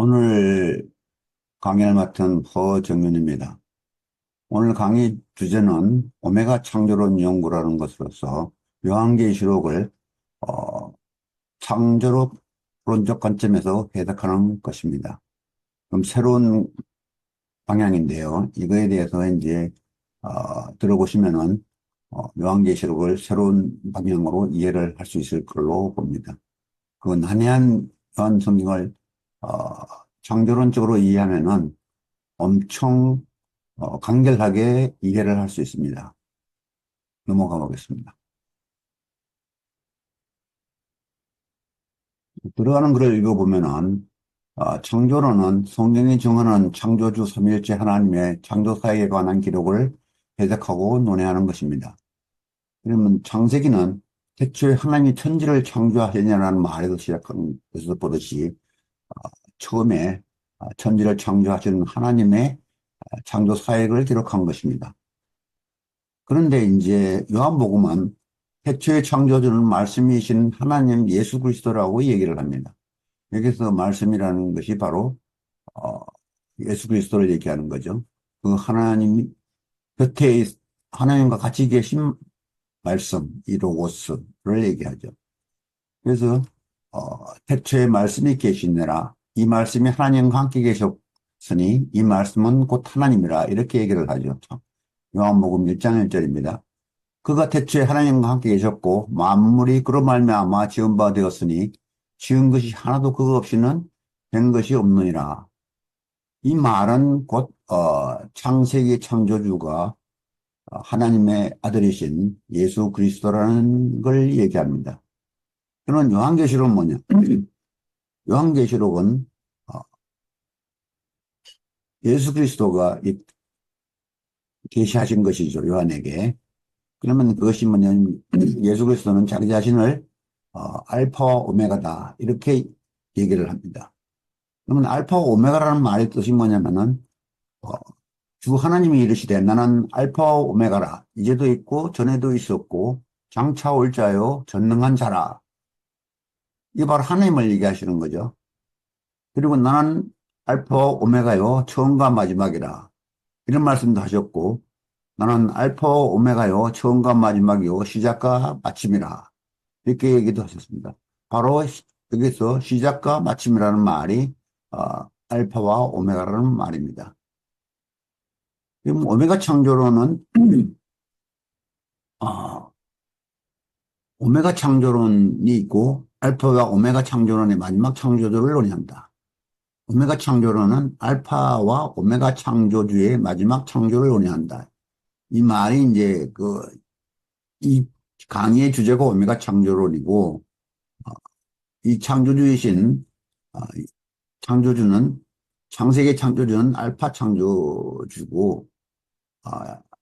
오늘 강의를 맡은 허정윤입니다. 오늘 강의 주제는 오메가 창조론 연구라는 것으로서 요한계시록을 창조론적 관점에서 해석하는 것입니다. 그럼 새로운 방향인데요. 이거에 대해서 이제 들어보시면은 요한계시록을 새로운 방향으로 이해를 할 수 있을 걸로 봅니다. 그 난해한 요한 성경을 어, 창조론적으로 이해하면은 엄청 간결하게 이해를 할 수 있습니다. 넘어가 보겠습니다. 들어가는 글을 읽어보면은 창조론은 성경이 정하는 창조주 삼위일체 하나님의 창조사에 관한 기록을 해석하고 논의하는 것입니다. 그러면 창세기는 태초에 하나님이 천지를 창조하시냐라는 말에서 시작한 것에서 보듯이 처음에 천지를 창조하시는 하나님의 창조 사역을 기록한 것입니다. 그런데 이제 요한복음은 태초에 창조주는 말씀이신 하나님 예수 그리스도라고 얘기를 합니다. 여기서 말씀이라는 것이 바로 어, 예수 그리스도를 얘기하는 거죠. 그 하나님 곁에 하나님과 같이 계신 말씀, 이 로고스를 얘기하죠. 그래서 태초에 말씀이 계시느라 이 말씀이 하나님과 함께 계셨으니 이 말씀은 곧 하나님이라 이렇게 얘기를 하죠. 요한복음 1장 1절입니다. 그가 태초에 하나님과 함께 계셨고 만물이 그로 말미암아 지은 바 되었으니 지은 것이 하나도 그거 없이는 된 것이 없느니라. 이 말은 곧 창세기 창조주가 하나님의 아들이신 예수 그리스도라는 걸 얘기합니다. 그러면 요한계시록은 뭐냐? 요한계시록은 어, 예수 그리스도가 계시하신 것이죠. 요한에게. 그러면 그것이 뭐냐면 예수 그리스도는 자기 자신을 알파와 오메가다 이렇게 얘기를 합니다. 그러면 알파와 오메가라는 말의 뜻이 뭐냐면은 어, 주 하나님이 이르시되 나는 알파와 오메가라 이제도 있고 전에도 있었고 장차 올 자요 전능한 자라. 이게 바로 하나님을 얘기하시는 거죠. 그리고 나는 알파와 오메가요 처음과 마지막이라 이런 말씀도 하셨고 나는 알파와 오메가요 처음과 마지막이요 시작과 마침이라 이렇게 얘기도 하셨습니다. 바로 여기서 시작과 마침이라는 말이 알파와 오메가라는 말입니다. 그럼 오메가 창조론은 어, 오메가 창조론이 있고 알파와 오메가 창조론의 마지막 창조주를 논의한다. 오메가 창조론은 알파와 오메가 창조주의 마지막 창조를 논의한다. 이 말이 이제 이 강의의 주제가 오메가 창조론이고 이 창조주이신 창조주는 창세기 창조주는 알파 창조주고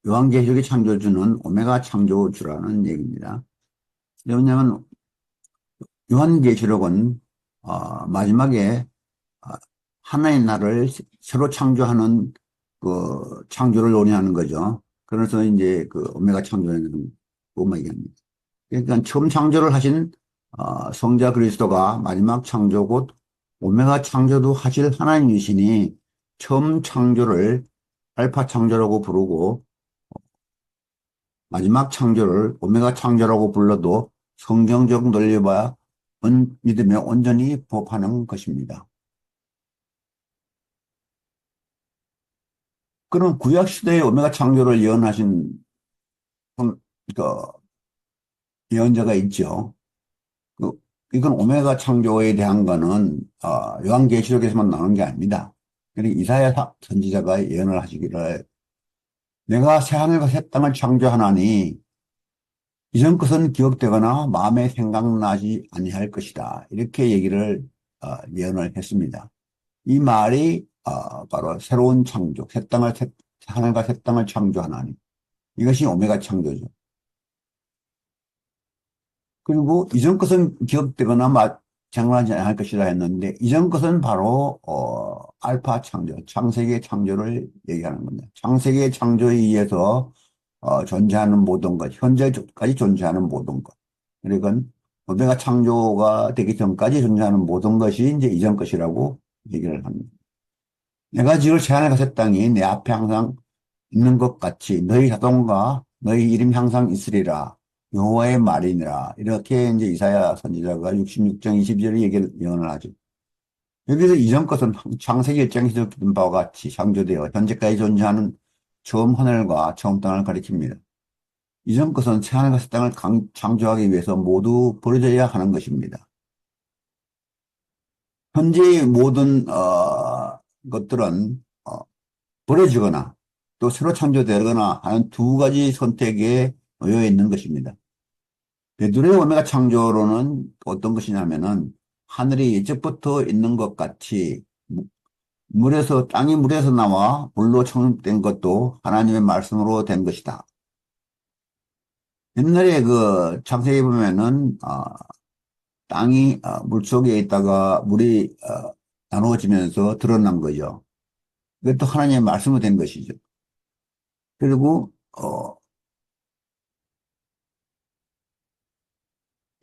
요한계시록의 창조주는 오메가 창조주라는 얘기입니다. 왜냐하면 요한계시록은 마지막에 하나의 나라를 새로 창조하는 그 창조를 논의하는 거죠. 그래서 이제 그 오메가 창조라는 것만 얘기합니다. 그러니까 처음 창조를 하신 성자 그리스도가 마지막 창조 곧 오메가 창조도 하실 하나님이시니 처음 창조를 알파 창조라고 부르고 마지막 창조를 오메가 창조라고 불러도 성경적 논리와 믿음에 온전히 부합하는 것입니다. 그럼 구약시대의 오메가 창조를 예언하신 그 예언자가 있죠. 이건 오메가 창조에 대한 거는 요한계시록에서만 나오는 게 아닙니다. 그리고 이사야 선지자가 예언을 하시기를 내가 새하늘과 새 땅을 창조하나니 이전 것은 기억되거나 마음에 생각나지 아니할 것이다. 이렇게 얘기를 예언을 했습니다. 이 말이 바로 새로운 창조, 하늘과 새 땅을 창조하나니 이것이 오메가 창조죠. 그리고 이전 것은 기억되거나 생각나지 않을 것이다 했는데 이전 것은 바로 알파 창조, 창세기의 창조를 얘기하는 겁니다. 창세기의 창조에 의해서 존재하는 모든 것, 현재까지 존재하는 모든 것. 그러니까 오메가 창조가 되기 전까지 존재하는 모든 것이 이제 이전 것이라고 얘기를 합니다. 내가 지을 새하늘과 새 땅이 내 앞에 항상 있는 것 같이 너희 자손과 너희 이름이 항상 있으리라. 여호와의 말이니라. 이렇게 이제 이사야 선지자가 66장 22절 얘기를 예언을 하죠. 여기서 이전 것은 창세기 1장에서 기록된 바와 같이 창조되어 현재까지 존재하는 처음 하늘과 처음 땅을 가리킵니다. 이전 것은 새하늘과 새 땅을 창조하기 위해서 모두 버려져야 하는 것입니다. 현재의 모든 것들은 버려지거나 또 새로 창조되거나 하는 두 가지 선택에 놓여 있는 것입니다. 베드로의 오메가 창조로는 어떤 것이냐면은 하늘이 예적부터 있는 것 같이 땅이 물에서 나와 물로 창조된 것도 하나님의 말씀으로 된 것이다. 옛날에 그 창세기 보면은 땅이 물속에 있다가 물이 나누어지면서 드러난 거죠. 이것도 하나님의 말씀으로 된 것이죠. 그리고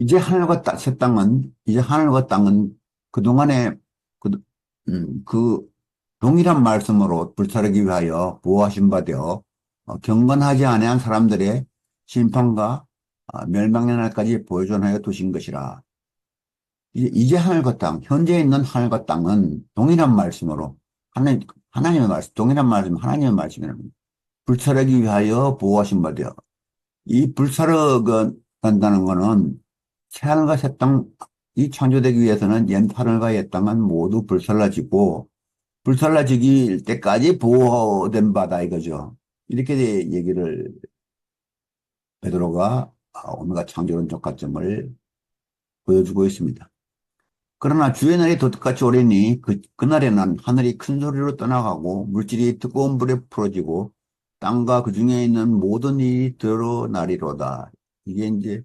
이제 하늘과 땅은 그동안에 그, 그 동일한 말씀으로 불사르기 위하여 보호하신 바 되어 경건하지 아니한 사람들의 심판과 멸망의 날까지 보여존하여 두신 것이라. 이제 하늘과 땅, 현재 있는 하늘과 땅은 동일한 말씀으로 하나님의 말씀, 동일한 말씀, 하나님의 말씀이랍니다. 불사르기 위하여 보호하신 바 되어 이 불사르간다는 거는 새하늘과 새 땅, 이 창조되기 위해서는 옛 하늘과 옛 땅은 모두 불살라지고 불살라지기 때까지 보호된 바다 이거죠. 이렇게 얘기를 베드로가 오메가 창조론적 가점을 보여주고 있습니다. 그러나 주의 날이 도둑같이 오리니 그날에는 하늘이 큰 소리로 떠나가고 물질이 뜨거운 불에 풀어지고 땅과 그 중에 있는 모든 일이 드러나리로다. 이게 이제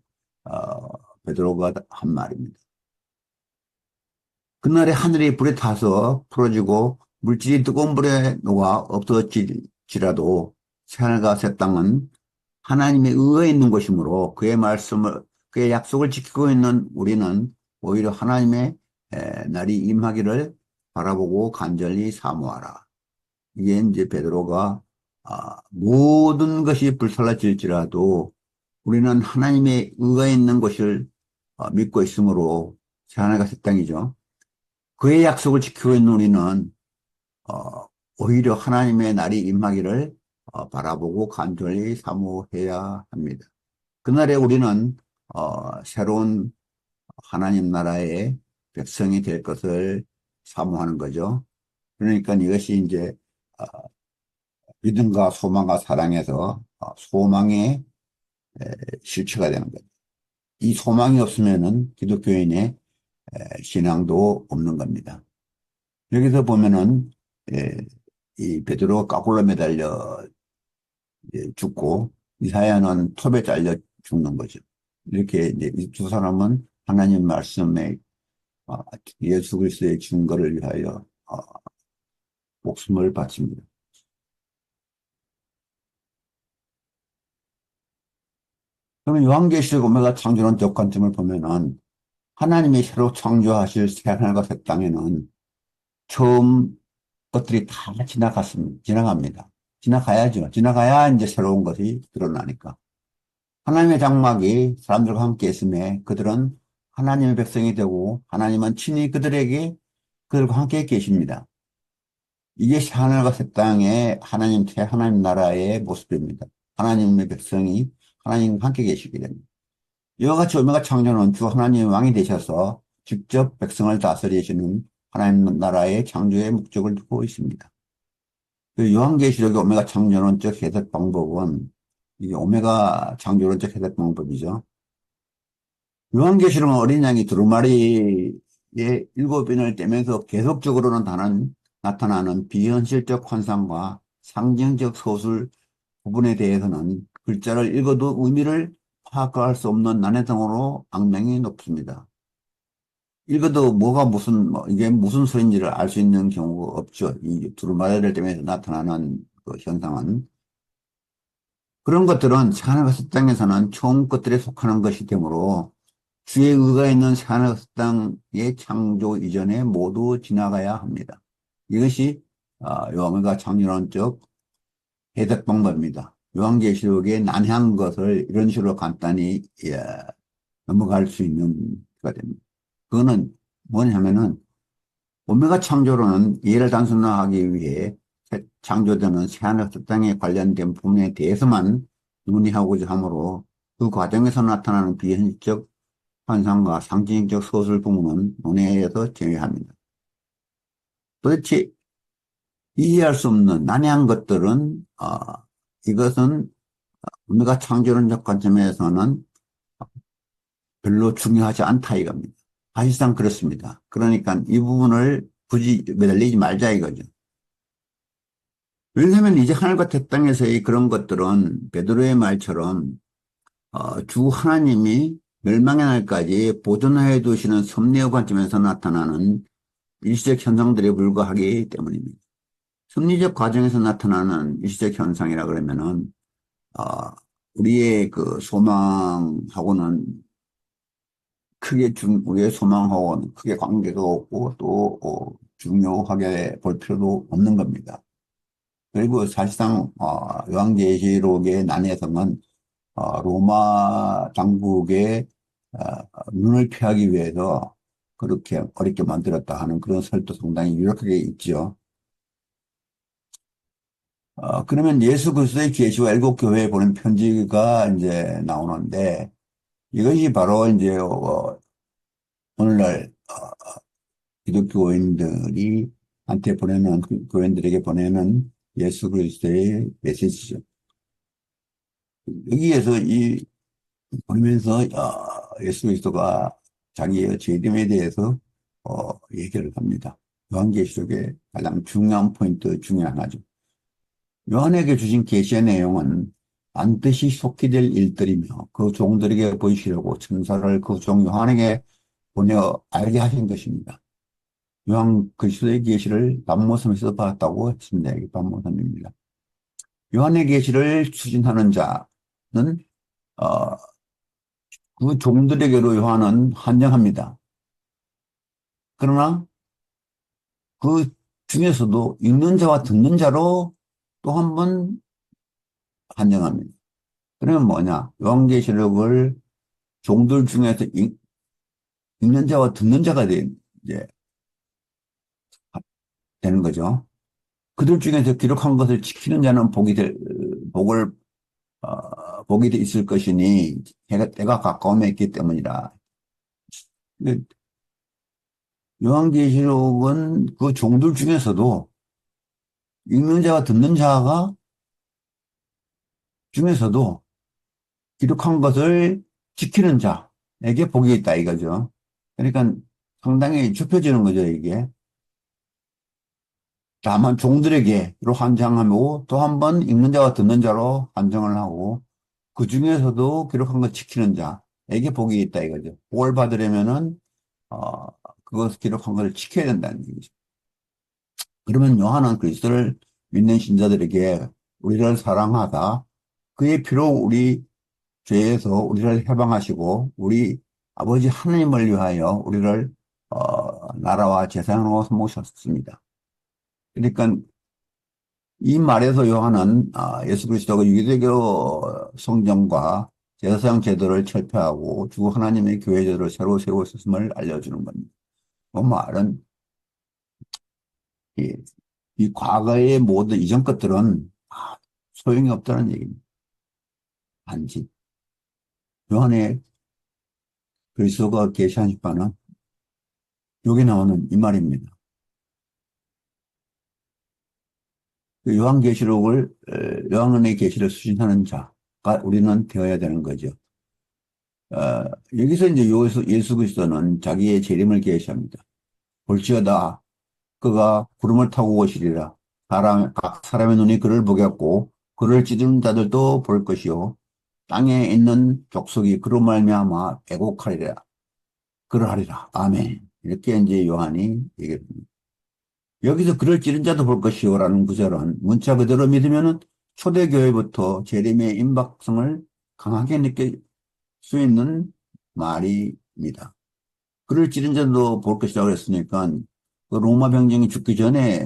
베드로가 한 말입니다. 그날에 하늘이 불에 타서 풀어지고 물질이 뜨거운 불에 녹아 없어질지라도 새하늘과 새 땅은 하나님의 의에 있는 것이므로 그의 약속을 지키고 있는 우리는 오히려 하나님의 날이 임하기를 바라보고 간절히 사모하라. 이게 이제 베드로가 모든 것이 불살라질지라도 우리는 하나님의 의가 있는 것을 믿고 있으므로 새하늘과 새 땅이죠. 그의 약속을 지키고 있는 우리는 오히려 하나님의 날이 임하기를 바라보고 간절히 사모해야 합니다. 그날에 우리는 새로운 하나님 나라의 백성이 될 것을 사모하는 거죠. 그러니까 이것이 이제 믿음과 소망과 사랑에서 소망의 실체가 되는 거죠. 이 소망이 없으면은 기독교인의 신앙도 없는 겁니다. 여기서 보면은 이 베드로가 까꿀로 매달려 죽고 이사야는 톱에 잘려 죽는 거죠. 이렇게 이제 이 두 사람은 하나님 말씀에 예수 그리스도의 증거를 위하여 목숨을 바칩니다. 그러면 요한계시록 오메가 창조론적 관점을 보면은 하나님이 새로 창조하실 새하늘과 새 땅에는 처음 것들이 다 지나갑니다. 지나가야죠. 지나가야 이제 새로운 것이 드러나니까. 하나님의 장막이 사람들과 함께 있음에 그들은 하나님의 백성이 되고 하나님은 친히 그들과 함께 계십니다. 이게 하늘과 새 땅의 하나님 나라의 모습입니다. 하나님의 백성이 하나님과 함께 계시게 됩니다. 이와 같이 오메가 창조는 주 하나님의 왕이 되셔서 직접 백성을 다스리시는 하나님 나라의 창조의 목적을 두고 있습니다. 요한계시록의 오메가 창조론적 해석 방법은 이게 오메가 창조론적 해석 방법이죠. 요한계시록은 어린 양이 두루마리의 7인을 떼면서 계속적으로는 나타나는 비현실적 환상과 상징적 서술 부분에 대해서는 글자를 읽어도 의미를 파악할 수 없는 난해성으로 악명이 높습니다. 읽어도 이게 무슨 소리인지를 알 수 있는 경우가 없죠. 이 두루마리를 떼면서 나타나는 그 현상은. 그런 것들은 하늘과 새 땅에서는 처음 것들에 속하는 것이 되므로 주의 의가 있는 새하늘 땅의 창조 이전에 모두 지나가야 합니다. 이것이 요한계가 창조론적 해석 방법입니다. 요한계시록에 난해한 것을 이런 식으로 간단히 넘어갈 수 있는 가 됩니다. 그거는 뭐냐면은 오메가 창조론은 이해를 단순화하기 위해 창조되는 새하늘 땅에 관련된 부분에 대해서만 논의하고자 하므로 그 과정에서 나타나는 비현실적 환상과 상징적 소설 부분은 논의에서 제외합니다. 도대체 이해할 수 없는 난해한 것들은 이것은 우리가 창조론적 관점에서는 별로 중요하지 않다 이겁니다. 사실상 그렇습니다. 그러니까 이 부분을 굳이 매달리지 말자 이거죠. 왜냐하면 이제 하늘과 땅에서의 그런 것들은 베드로의 말처럼 주 하나님이 멸망의 날까지 보존해 두시는 섭리의 관점에서 나타나는 일시적 현상들에 불과하기 때문입니다. 섭리적 과정에서 나타나는 일시적 현상이라 그러면은 우리의 그 소망하고는 우리의 소망하고는 크게 관계가 없고 또 중요하게 볼 필요도 없는 겁니다. 그리고 사실상 요한계시록의 난해성은 로마 당국의 눈을 피하기 위해서 그렇게 어렵게 만들었다 하는 그런 설도 상당히 유력하게 있죠. 그러면 예수 그리스도의 계시와 일곱 교회에 보낸 편지가 이제 나오는데 이것이 바로 이제 오늘날 기독교인들이 한테 보내는 교인들에게 보내는 예수 그리스도의 메시지죠. 여기에서 보면서 예수 그리스도가 자기의 죄됨에 대해서 얘기를 합니다. 요한계시록의 가장 중요한 포인트 중에 하나죠. 요한에게 주신 계시의 내용은 반드시 속히 될 일들이며 그 종들에게 보이시려고 천사를 그 종 요한에게 보내어 알게 하신 것입니다. 요한 그리스도의 계시를 밤모섬에서 받았다고 했습니다. 이게 밤모섬입니다. 요한의 계시를 추진하는 자는 그 종들에게로 요한은 한정합니다. 그러나 그 중에서도 읽는 자와 듣는 자로 또 한 번 한정합니다. 그러면 뭐냐? 요한계시록을 종들 중에서 읽는 자와 듣는 자가 이제 되는 거죠. 그들 중에서 기록한 것을 지키는 자는 복이 있을 것이니 때가 가까움에 있기 때문이라. 요한계시록은 그 종들 중에서도 읽는 자와 듣는 자가 중에서도 기록한 것을 지키는 자에게 복이 있다 이거죠. 그러니까 상당히 좁혀지는 거죠, 이게. 다만 종들에게로 한정하고 또 한 번 읽는 자와 듣는 자로 한정을 하고 그 중에서도 기록한 것 지키는 자에게 복이 있다 이거죠. 복을 받으려면은 그것 기록한 것을 지켜야 된다는 얘기죠. 그러면 요한은 그리스도를 믿는 신자들에게 우리를 사랑하다 그의 피로 우리 죄에서 우리를 해방하시고 우리 아버지 하나님을 위하여 우리를 나라와 재산으로 삼으셨습니다. 그러니까 이 말에서 요한은 예수 그리스도가 유대교 성경과 제사상 제도를 철폐하고 주 하나님의 교회 제도를 새로 세우셨음을 알려주는 겁니다. 그 말은 이 과거의 모든 이전 것들은 소용이 없다는 얘기입니다. 단지 요한의 그리스도가 계시한 바는 여기 나오는 이 말입니다. 그 요한의 계시를 수신하는 자가 우리는 되어야 되는 거죠. 여기서 이제 예수 그리스도는 자기의 재림을 계시합니다. 볼지어다 그가 구름을 타고 오시리라. 각 사람의 눈이 그를 보겠고 그를 찌르는 자들도 볼 것이요 땅에 있는 족속이 그로 말미암아 애곡하리라. 그러하리라. 아멘. 이렇게 이제 요한이 얘기합니다. 여기서 그를 찌른 자도 볼 것이요라는 구절은 문자 그대로 믿으면은 초대교회부터 재림의 임박성을 강하게 느낄 수 있는 말이 그를 찌른 자도 볼 것이라고 했으니까 그 로마 병정이 죽기 전에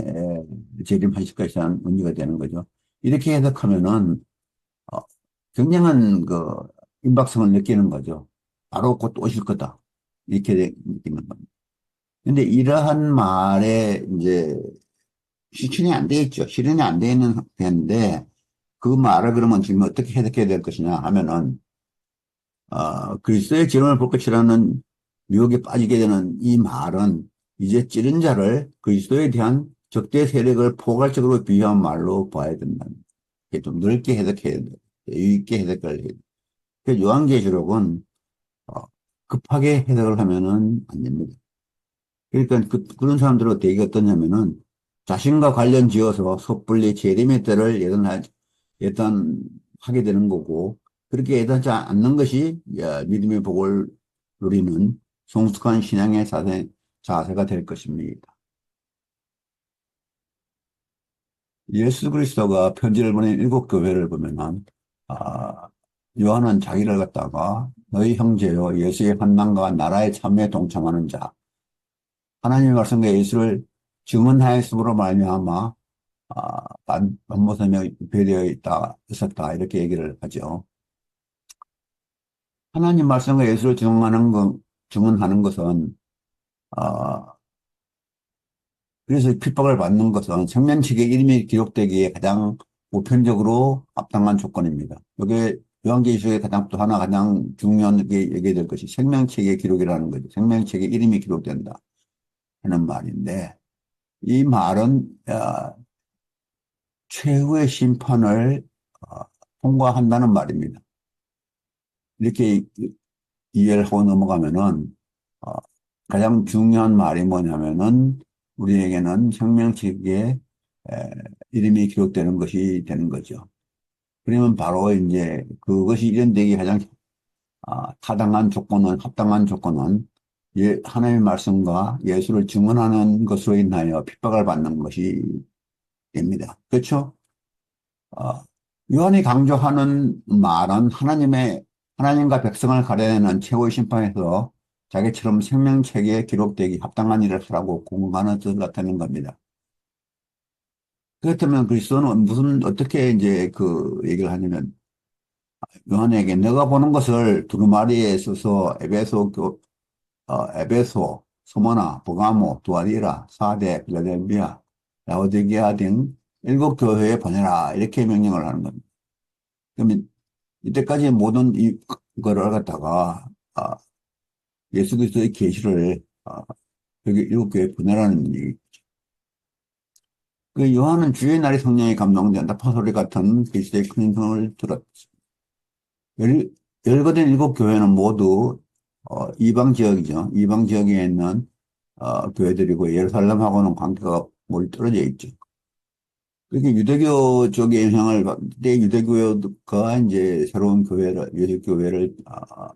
재림하실 것이라는 의미가 되는 거죠. 이렇게 해석하면은 어, 굉장한 그 임박성을 느끼는 거죠. 바로 곧 오실 거다. 이렇게 느끼는 겁니다. 근데 이러한 말에 이제 실천이 안 돼 있죠. 실현이 안 돼 있는 상태인데 그 말을 그러면 지금 어떻게 해석해야 될 것이냐 하면은 그리스도의 재림을 볼 것이라는 유혹에 빠지게 되는 이 말은 이제 찌른 자를 그리스도에 대한 적대 세력을 포괄적으로 비유한 말로 봐야 된다는 게 좀 넓게 해석해야 돼. 여유 있게 해석을 해야 돼. 그 요한계시록은 어, 급하게 해석을 하면은 안 됩니다. 그러니까 그런 사람들은 되게 어떠냐면은 자신과 관련 지어서 섣불리 재림의 때를 예단하게 되는 거고 그렇게 예단하지 않는 것이 믿음의 복을 누리는 성숙한 신앙의 자세가 될 것입니다. 예수 그리스도가 편지를 보낸 일곱 교회를 보면은 아, 요한은 자기를 갖다가 너희 형제여 예수의 환난과 나라의 참여에 동참하는 자 하나님의 말씀과 예수를 증언하였으므로 말미암아 반모섬에 배되어 있었다 이렇게 얘기를 하죠. 하나님 말씀과 예수를 증언하는 것은 아, 그래서 핍박을 받는 것은 생명책의 이름이 기록되기에 가장 보편적으로 합당한 조건입니다. 이게 요한계시록의 또 하나 가장 중요하게 얘기될 것이 생명책의 기록이라는 거죠. 생명책의 이름이 기록된다 하는 말인데 이 말은 최후의 심판을 어, 통과한다는 말입니다. 이렇게 이해를 하고 넘어가면은 어, 가장 중요한 말이 뭐냐면은 우리에게는 생명책에 에, 이름이 기록되는 것이 되는 거죠. 그러면 바로 이제 그것이 이런되기 가장 타당한 조건은 합당한 조건은 하나님의 말씀과 예수를 증언하는 것으로 인하여 핍박을 받는 것이 됩니다. 그렇죠? 어, 요한이 강조하는 말은 하나님과 백성을 가려내는 최고의 심판에서 자기처럼 생명책에 기록되기 합당한 일을 하라고 공언하는 뜻을 나타내는 겁니다. 그렇다면 그리스도는 어떻게 이제 그 얘기를 하냐면, 요한에게 내가 보는 것을 두루마리에 써서 에베소, 소모나, 버가모, 두아디라, 사데, 필라델비아, 라오디게아 등 일곱 교회에 보내라. 이렇게 명령을 하는 겁니다. 그러면 이때까지 모든 이거를 갖다가 예수 그리스도의 계시를 여기 일곱 교회에 보내라는 얘기. 그 요한은 주의 날이 성령에 감동된 나파소리 같은 그리스도의 큰 음성을 들었습니다. 열, 열거된 일곱 교회는 모두 이방 지역이죠. 이방 지역에 있는 교회들이고 예루살렘하고는 관계가 멀리 떨어져 있죠. 그렇게 유대교 쪽의 영향을 받는데 유대교가 이제 새로운 유대교회를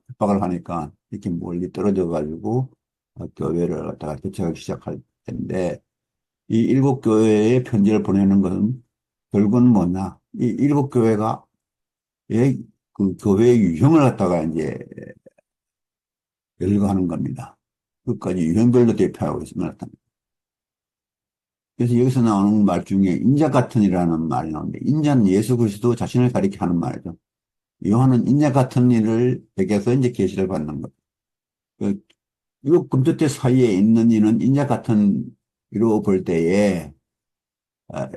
협박을 하니까 이렇게 멀리 떨어져 가지고 교회를 갖다가 개척하기 시작할 텐데 이 일곱 교회에 편지를 보내는 것은 결국은 뭐냐? 이 일곱 교회가 그 교회의 유형을 갖다가 이제 열거하는 겁니다. 끝까지 유형별로 대표하고 있습니다. 그래서 여기서 나오는 말 중에 인자 같은 이라는 말이 나오는데 인자는 예수 그리스도 자신을 가리켜 하는 말이죠. 요한은 인자 같은 이를 베껴서 이제 계시를 받는 것. 그, 이 금토대 사이에 있는 이는 인자 같은 이로 볼 때에 아,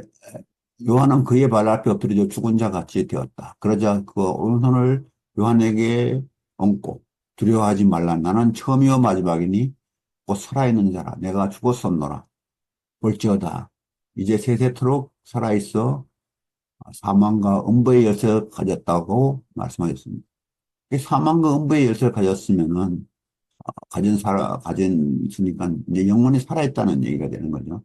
요한은 그의 발 앞에 엎드려 죽은 자 같이 되었다. 그러자 그 오른손을 요한에게 얹고 두려워하지 말라. 나는 처음이요 마지막이니 곧 살아있는 자라. 내가 죽었었노라. 볼지어다. 이제 세세토록 살아있어 사망과 음부의 열쇠를 가졌다고 말씀하셨습니다. 이 사망과 음부의 열쇠를 가졌으면은 가졌으니까 이제 영원히 살아있다는 얘기가 되는 거죠.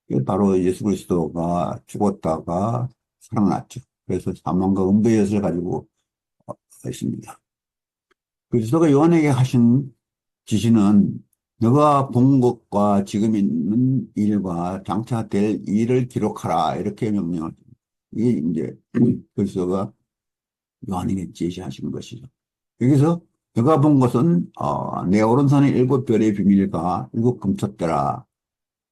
이게 바로 예수 그리스도가 죽었다가 살아났죠. 그래서 사망과 음부의 열쇠를 가지고 있습니다. 그리스도가 요한에게 하신 지시는 너가 본 것과 지금 있는 일과 장차 될 일을 기록하라 이렇게 명령을 이게 이제 그리스도가 요한에게 제시하신 것이죠. 여기서 내가 본 것은 내 오른손에 일곱 별의 비밀과 일곱 금폛대라.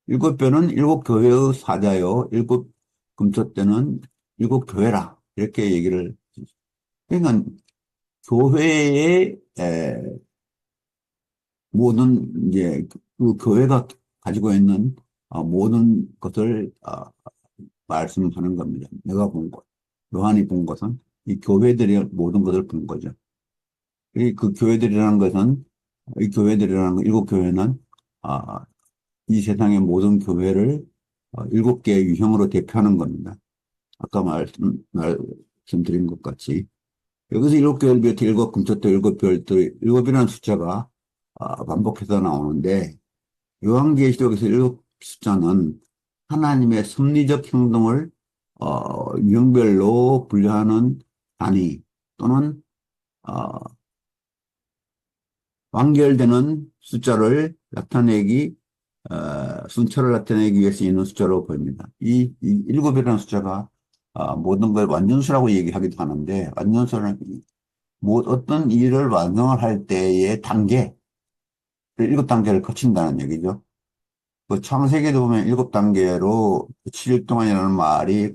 일곱 별은 일곱 교회의 사자요, 일곱 금폛대는 일곱 교회라. 이렇게 얘기를. 그러니까 교회의 모든 이제 그 교회가 가지고 있는 모든 것을 말씀하는 겁니다. 내가 본 것, 요한이 본 것은 이 교회들이 모든 것을 본 거죠. 그 교회들이라는 것은 이 교회들이라는 일곱 교회는 아, 이 세상의 모든 교회를 일곱 개의 유형으로 대표하는 겁니다. 아까 말씀드린 것 같이 여기서 일곱 개를 비롯해 일곱 금토도 일곱 별들 일곱이라는 숫자가 반복해서 나오는데 요한계시록에서 일곱 숫자는 하나님의 섭리적 행동을 유형별로 분류하는 단위 또는 어, 완결되는 숫자를 나타내기 순서를 나타내기 위해서 있는 숫자로 보입니다. 이 일곱이라는 숫자가 모든 걸 완전수라고 얘기하기도 하는데 완전수는 뭐 어떤 일을 완성을 할 때의 단계 일곱 단계를 거친다는 얘기죠. 그 창세기도 보면 일곱 단계로 7일 동안이라는 말이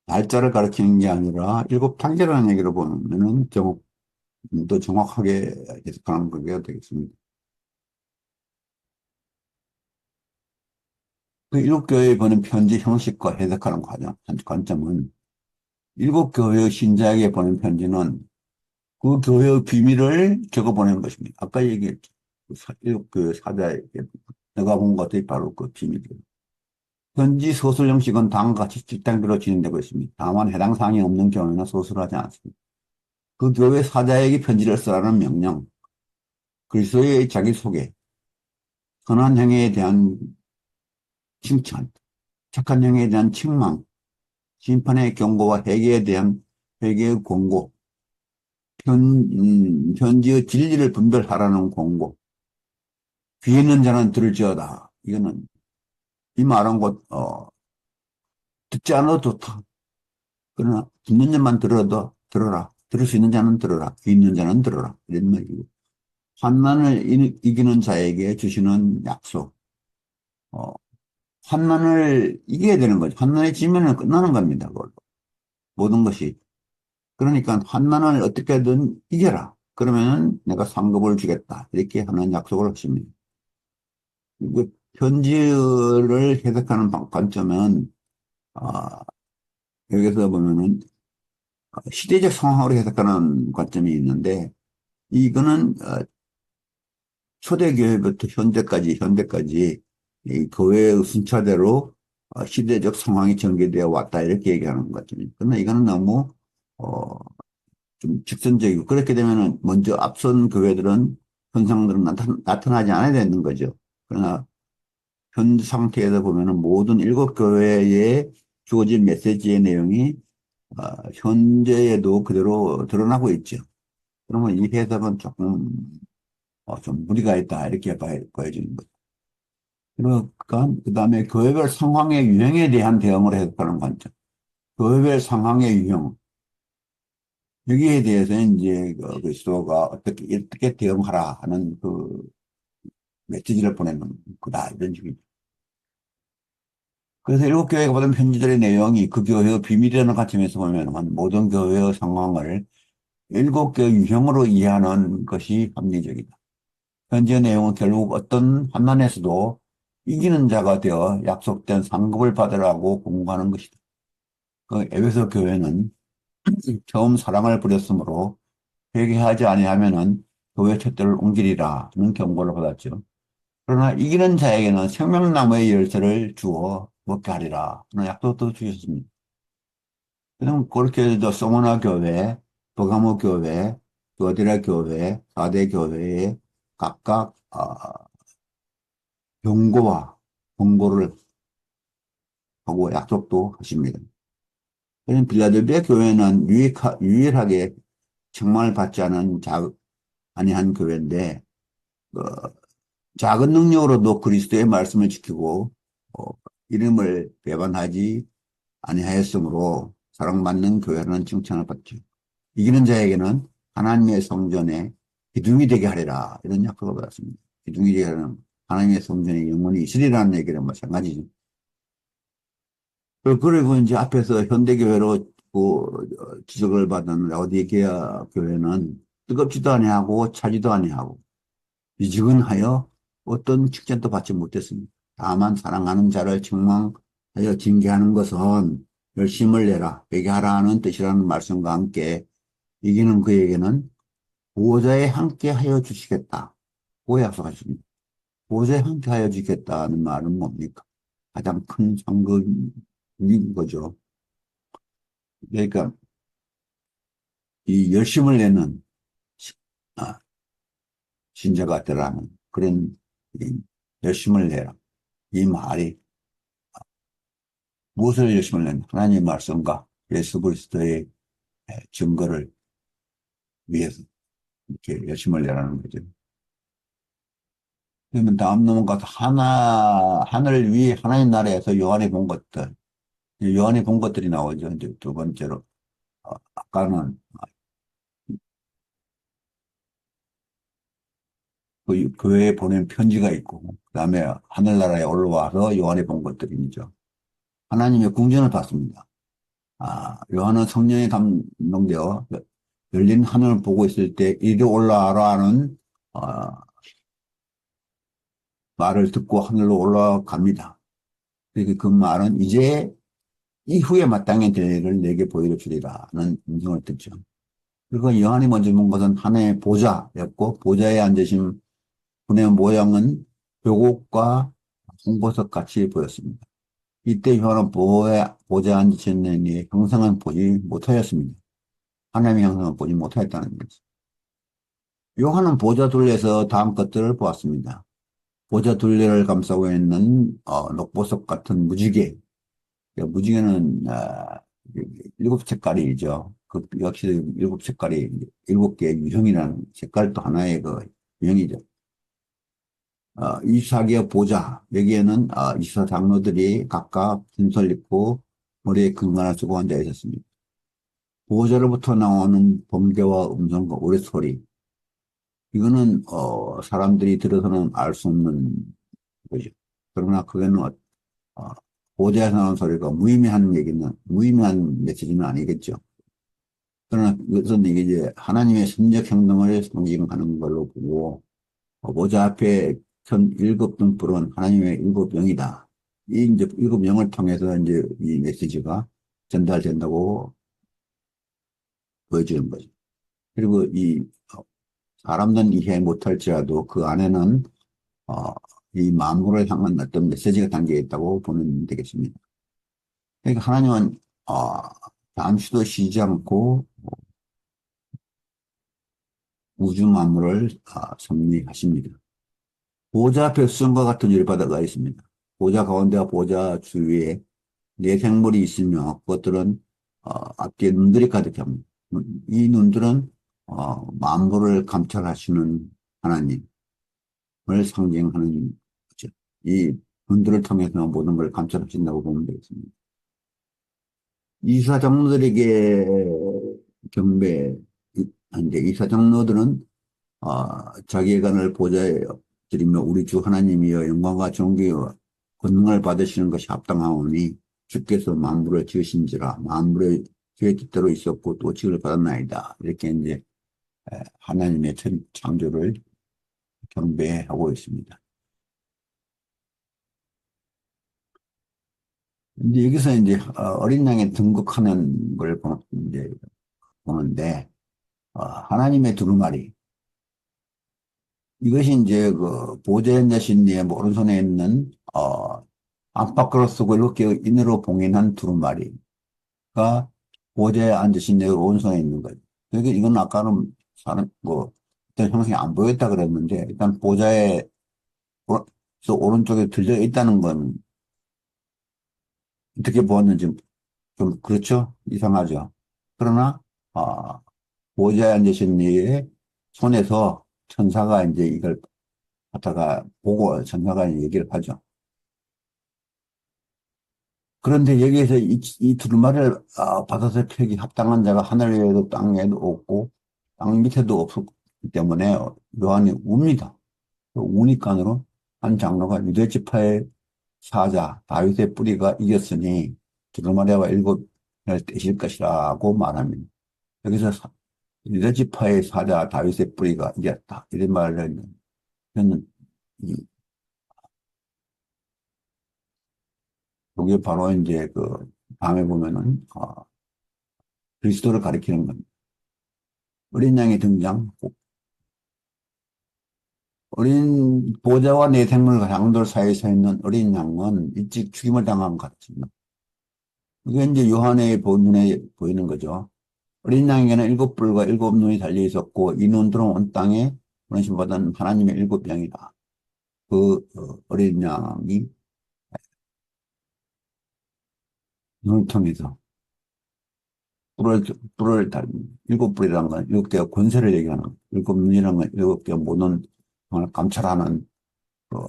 날짜를 가리키는 게 아니라 일곱 단계라는 얘기로 보면은 더 정확하게 해석하는 거게 되겠습니다. 그 일곱 교회에 보낸 편지 형식과 해석하는 관점은 일곱 교회의 신자에게 보낸 편지는 그 교회의 비밀을 적어보낸 것입니다. 아까 얘기했죠. 일곱 교회 사자에게 내가 본 것들이 바로 그 비밀이에요. 현지 소설 형식은 다음과 같이 7단계로 진행되고 있습니다. 다만 해당 사항이 없는 경우에는 소설하지 않습니다. 그 교회 사자에게 편지를 쓰라는 명령, 그리스도의 자기소개, 선한 행위에 대한 칭찬, 착한 행위에 대한 책망, 심판의 경고와 회개에 대한 회개의 권고, 현지의 진리를 분별하라는 권고, 귀 있는 자는 들을지어다. 이거는 이 말은 곧 듣지 않아도 좋다. 그러나 듣는 자만 들어도 들어라. 들을 수 있는 자는 들어라. 귀 있는 자는 들어라. 이런 말이고. 환난을 이기는 자에게 주시는 약속. 어, 환난을 이겨야 되는 거죠. 환난에 지면은 끝나는 겁니다. 그걸로. 모든 것이. 그러니까 환난을 어떻게든 이겨라. 그러면 내가 상급을 주겠다. 이렇게 하는 약속을 하십니다. 그 편지를 해석하는 관점은 여기서 보면은 시대적 상황으로 해석하는 관점이 있는데 이거는 초대교회부터 현대까지 이 교회의 순차대로 시대적 상황이 전개되어 왔다 이렇게 얘기하는 것 같아요. 그러나 이거는 너무 어, 좀 직선적이고 그렇게 되면은 먼저 앞선 교회들은 현상들은 나타나지 않아야 되는 거죠. 그러나 현 상태에서 보면은 모든 일곱 교회에 주어진 메시지의 내용이 현재에도 그대로 드러나고 있죠. 그러면 이 해석은 조금 좀 무리가 있다 이렇게 보여지는 거죠. 그러니까 그다음에 교회별 상황의 유형에 대한 대응을 해석하는 관점. 교회별 상황의 유형. 여기에 대해서 이제 그리스도가 어떻게 대응하라 하는 그 메시지를 보내는 거다 이런 식이죠. 그래서 일곱 교회가 받은 편지들의 내용이 그 교회의 비밀이라는 관점에서 보면 모든 교회의 상황을 일곱 개의 유형으로 이해하는 것이 합리적이다. 현재 내용은 결국 어떤 환난에서도 이기는 자가 되어 약속된 상급을 받으라고 공고하는 것이다. 그 에베소 교회는 처음 사랑을 버렸으므로 회개하지 아니하면은 교회 촛대를 옮기리라는 경고를 받았죠. 그러나 이기는 자에게는 생명나무의 열쇠를 주어 먹게 하리라 하는 약속도 주셨습니다. 그럼 그렇게 해서 소모나 교회, 버가모 교회, 두아디라 교회, 사대 교회에 각각 경고와 권고를 하고 약속도 하십니다. 그럼 빌라델비아 교회는 유일하게 책망을 받지 않은 아니한 교회인데 어, 작은 능력으로도 그리스도의 말씀을 지키고 어, 이름을 배반하지 아니하였으므로 사랑받는 교회라는 칭찬을 받죠. 이기는 자에게는 하나님의 성전에 기둥이 되게 하리라. 이런 약속을 받았습니다. 기둥이 되게 하는 하나님의 성전이 영원히 있으리라는 얘기는 마찬가지죠. 그리고 이제 앞에서 현대교회로 지적을 받은 라오디게아 교회는 뜨겁지도 아니하고 차지도 아니하고 미지근하여 어떤 칭찬도 받지 못했습니다. 다만 사랑하는 자를 책망하여 징계하는 것은 열심을 내라, 회개 하라는 뜻이라는 말씀과 함께 이기는 그에게는 보호자에 함께 하여 주시겠다고 약속하셨습니다. 보호자에 함께 하여 주시겠다는 말은 뭡니까? 가장 큰 상급인 거죠. 그러니까 이 열심을 내는 시- 아, 신자가 되라는 그런 이 열심을 내라. 이 말이 무엇을 열심을 내는 하나님의 말씀과 예수 그리스도의 증거를 위해서 이렇게 열심을 내라는 거죠. 그러면 다음 넘어가서 하늘 위 하나님 나라에서 요한이 본 것들, 요한이 본 것들이 나오죠. 이제 두 번째로. 아까는 그 교회에 보낸 편지가 있고, 그 다음에 하늘나라에 올라와서 요한이 본 것들이죠. 하나님의 궁전을 봤습니다. 요한은 성령에 감동되어 열린 하늘을 보고 있을 때 이리 올라와라는 어, 말을 듣고 하늘로 올라갑니다. 그러니까 그 말은 이제 이후에 마땅히 될 일을 내게 보여주리라는 음성을 듣죠. 그리고 요한이 먼저 본 것은 하나의 보좌였고 보좌에 앉으신 분의 모양은 묘곡과 홍보석 같이 보였습니다. 이때 요한은 보좌에 앉으신 이의 형상은 보지 못하였습니다. 하나님의 형상을 보지 못하였다는 거죠. 요한은 보좌 둘레에서 다음 것들을 보았습니다. 보좌 둘레를 감싸고 있는 녹보석 같은 무지개. 무지개는 일곱 색깔이죠. 그 역시 일곱 색깔이 일곱 개의 유형이라는 색깔도 하나의 그 유형이죠. 24개의 보좌, 여기에는 24 장로들이 각각 흰옷을 입고 머리에 금관을 쓰고 앉아 있었습니다. 보좌로부터 나오는 번개와 음성과 우레소리, 이거는 사람들이 들어서는 알 수 없는 거죠. 그러나 그거는 어, 보좌에서 나오는 소리가 무의미한 얘기는 무의미한 메시지는 아니겠죠. 그러나 그것은 이게 이제 하나님의 신적 행동을 상징하는 걸로 보고 보좌 앞에 선 일곱 등불은 하나님의 일곱 영이다. 이 이제 일곱 영을 통해서 이제 이 메시지가 전달된다고 보여주는 거죠. 그리고 이 사람들은 이해 못할지라도 그 안에는 어, 이 만물을 향한 어떤 메시지가 담겨 있다고 보면 되겠습니다. 그러니까 하나님은 잠시도 쉬지 않고 우주 만물을 섭리하십니다. 보좌 앞에 수정과 같은 열바다가 있습니다. 보좌 가운데와 보좌 주위에 네 생물이 있으며 그것들은 앞뒤에 눈들이 가득합니다. 이 눈들은 만물을 감찰하시는 하나님을 상징하는 거죠. 이 눈들을 통해서 모든 걸 감찰하신다고 보면 되겠습니다. 이사 장로들에게 경배한데 이사 장로들은 자기의 보좌에 드리며 우리 주 하나님이여 영광과 존귀와 권능을 받으시는 것이 합당하오니 주께서 만물을 지으신지라 만물의 주의 뜻대로 있었고 또 지을 받았나이다. 이렇게 이제 하나님의 창조를 경배하고 있습니다. 이제 여기서 이제 어린 양의 등극하는 걸 이제 보는데 하나님의 두루마리 이것이 이제 그 보좌에 계신 이의 오른손에 있는 안팎으로 쓰고 이렇게 인으로 봉인한 두루마리가 보좌에 앉으신 이의 오른손에 있는 거죠. 그러니까 이건 아까는 어떤 형상이 안 보였다 그랬는데 일단 보좌에 오른쪽에 들려 있다는 건 어떻게 보았는지 좀 그렇죠? 이상하죠. 그러나 보좌에 앉으신 이의 손에서 천사가 이제 이걸 갖다가 보고 천사가 얘기를 하죠. 그런데 여기에서 이 두루마리를 받아서 펴기 합당한 자가 하늘 위에도 땅 위에도 없고 땅 밑에도 때문에 요한이 웁니다. 우니까로 한 장로가 유대지파의 사자 다윗의 뿌리가 이겼으니 두루마리와 일곱을 떼실 것이라고 말합니다. 여기서 유대지파의 사자 다윗의 뿌리가 이겼다 이런 말을 했는데 저는 이게 바로 이제 그 다음에 보면은 그리스도를 가리키는 겁니다. 어린 양의 등장, 어린 보좌와 내 생물 양돌 사이에 서 있는 어린 양은 일찍 죽임을 당한 것 같습니다. 이게 이제 요한의 눈에 보이는 거죠. 어린 양에게는 일곱 뿔과 일곱 눈이 달려 있었고 이 눈들은 온 땅에 보내심 받은 하나님의 일곱 양이다. 그 어린 양이 눈을 통해서 일곱 뿔이라는 건 일곱 개의 권세를 얘기하는 거예요. 일곱 눈이라는 건 일곱 개의 모든 감찰하는 그,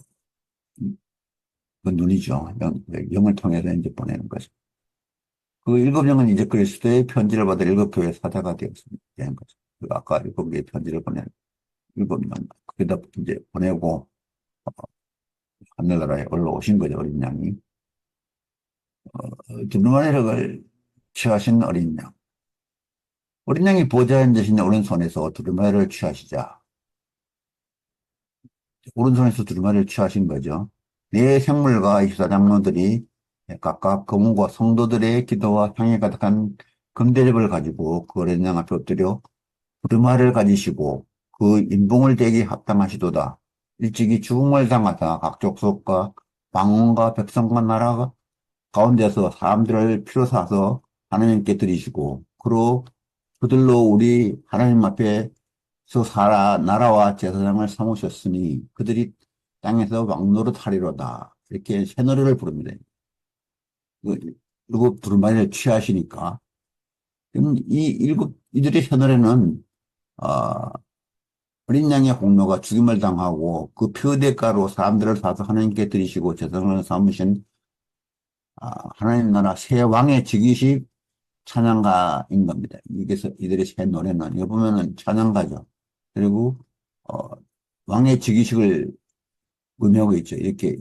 그 눈이죠. 영을 통해서 이제 보내는 거죠. 그 일곱 영은 이제 그리스도의 편지를 받아 일곱 교회 사자가 되었습니다. 된 거죠. 그 아까 일곱 개의 편지를 보낸 일곱 영. 거기다 이제 보내고 하늘나라에 올라오신 거죠. 어린 양이. 두루마리를 취하신 어린 양. 어린 양이 보좌에 앉으신 오른손에서 두루마리를 취하시자. 오른손에서 두루마리를 취하신 거죠. 네 생물과 24장로들이 각각 거문과 성도들의 기도와 향이 가득한 금대접을 가지고 그 어린 양 앞에 엎드려 두루마리를 가지시고 그 인봉을 대기 합당하시도다. 일찍이 죽음을 당하사 각 족속과 방언과 백성과 나라 가운데서 사람들을 피로 사서 하나님께 드리시고 그로 그들로 우리 하나님 앞에서 나라와 제사장을 삼으셨으니 그들이 땅에서 왕노릇하리로다. 이렇게 새 노래를 부릅니다. 일곱 두루마리를 취하시니까 이 이들의 새 노래는 어린 양의 홍로가 죽임을 당하고 그 표대가로 사람들을 사서 하나님께 드리시고 제사장을 삼으신 하나님 나라 새 왕의 즉위식 찬양가인 겁니다. 이들의 새 노래는 이거 보면은 찬양가죠. 그리고 왕의 즉위식을 의미하고 있죠. 이렇게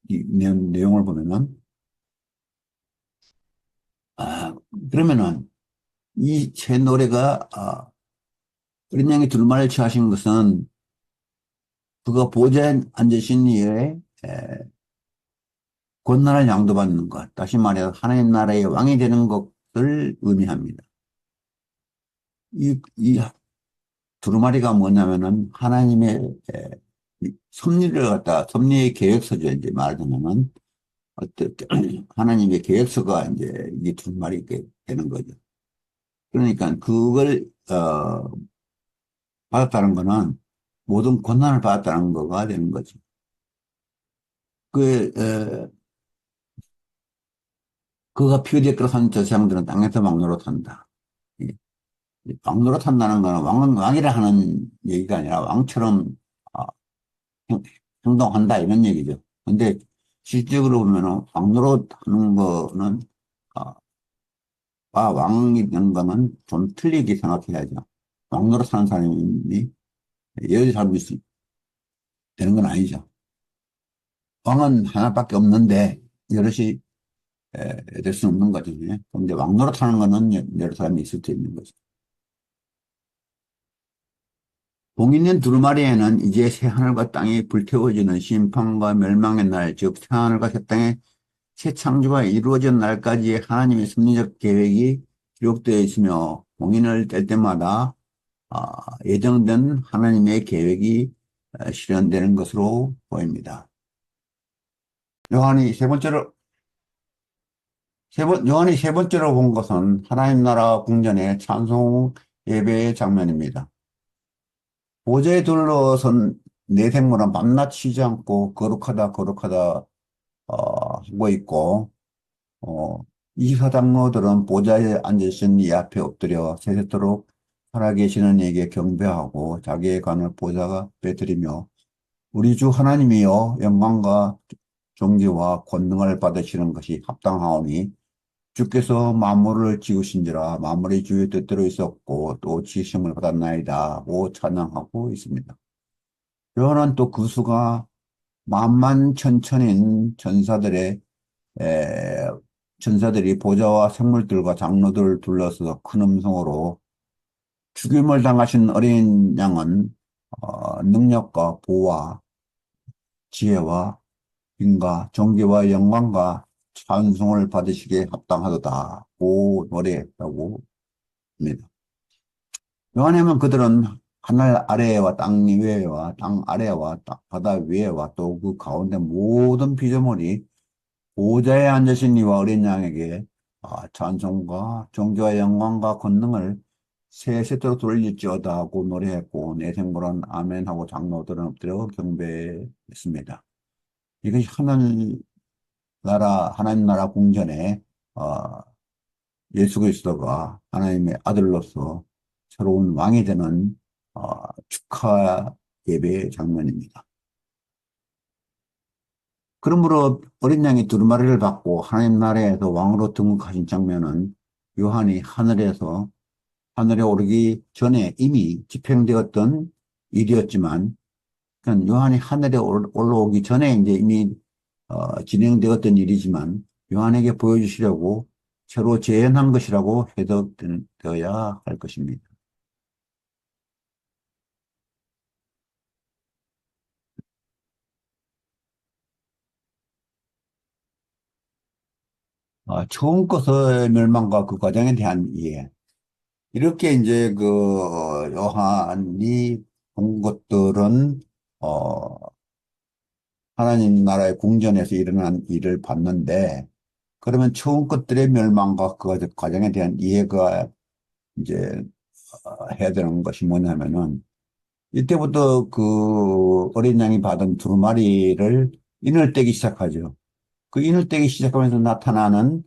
이 내용을 보면은 그러면은 이 새 노래가 어린 양이 두루마리를 취하신 것은 그가 보좌에 앉으신 이후에 권난을 양도받는 것, 다시 말해서 하나님 나라의 왕이 되는 것을 의미합니다. 이 두루마리가 뭐냐면은 하나님의 섭리의 계획서죠. 이제 말하자면은 어떻게 하나님의 계획서가 이제 이게 두루마리가 되는 거죠. 그러니까 그걸 받았다는 거는 모든 권한을 받았다는 거가 되는 거죠. 그가 피그대크로 산 저세상들은 땅에서 막노릇한다. 막노릇한다는 거는 왕은 왕이라 하는 얘기가 아니라 왕처럼 아, 행동한다 이런 얘기죠. 근데 실질적으로 보면은 왕노릇하는 거는 왕이 되는 거는 좀 틀리게 생각해야죠. 왕노릇하는 사람이 여러 사람이 되는 건 아니죠. 왕은 하나밖에 없는데 여럿이 될 수는 없는 거죠. 근데 왕노릇하는 거는 여러 사람이 있을 수 있는 거죠. 복 있는 두루마리에는 이제 새하늘과 땅이 불태워지는 심판과 멸망의 날, 즉 새하늘과 새 땅의 새 창조가 이루어진 날까지의 하나님의 섭리적 계획이 기록되어 있으며 봉인을 뗄 때마다 예정된 하나님의 계획이 실현되는 것으로 보입니다. 요한이 세 번째로 본 것은 하나님 나라 궁전의 찬송 예배의 장면입니다. 보좌에 둘러선 네 생물은 밤낮 쉬지 않고 거룩하다 거룩하다 하고 있고 24장로들은 보좌에 앉으신 이 앞에 엎드려 세세토록 살아계시는 이에게 경배하고 자기의 관을 보좌가 빼드리며 우리 주 하나님이여 영광과 존귀와 권능을 받으시는 것이 합당하오니 주께서 만물을 지으신지라 만물이 주의 뜻대로 있었고 또 지으심을 받았나이다 하고 찬양하고 있습니다. 요한은 또 그 수가 만만천천인 에, 전사들이 보좌와 생물들과 장로들을 둘러서 큰 음성으로 죽임을 당하신 어린 양은 능력과 보와 지혜와 인과 존귀와 영광과 찬송을 받으시기에 합당하도다고 노래했다고 합니다. 요한에는 그들은 하늘 아래와 땅 위에와 땅 아래와 바다 위에와 또 그 가운데 모든 피조물이 보좌에 앉으신 이와 어린 양에게 찬송과 존귀와 영광과 권능을 세세토록 돌릴지어다 하고 노래했고 내생물은 아멘하고 장로들은 엎드려 경배했습니다. 이것이 하나님 나라 궁전에 어, 예수 그리스도가 하나님의 아들로서 새로운 왕이 되는 축하 예배 장면입니다. 그러므로 어린 양이 두루마리를 받고 하나님 나라에서 왕으로 등극하신 장면은 요한이 하늘에 오르기 전에 이미 집행되었던 일이었지만, 그러니까 요한이 하늘에 올라오기 전에 이제 이미 진행되었던 일이지만 요한에게 보여주시려고 새로 재현한 것이라고 해석되어야 할 것입니다. 처음 것의 멸망과 그 과정에 대한 이해. 이렇게 이제 요한이 본 것들은, 어, 하나님 나라의 궁전에서 일어난 일을 봤는데, 그러면 처음 것들의 멸망과 그 과정에 대한 이해가 이제 해야 되는 것이 뭐냐면은, 이때부터 그 어린 양이 받은 두루마리를 인을 떼기 시작하죠. 그 인을 떼기 시작하면서 나타나는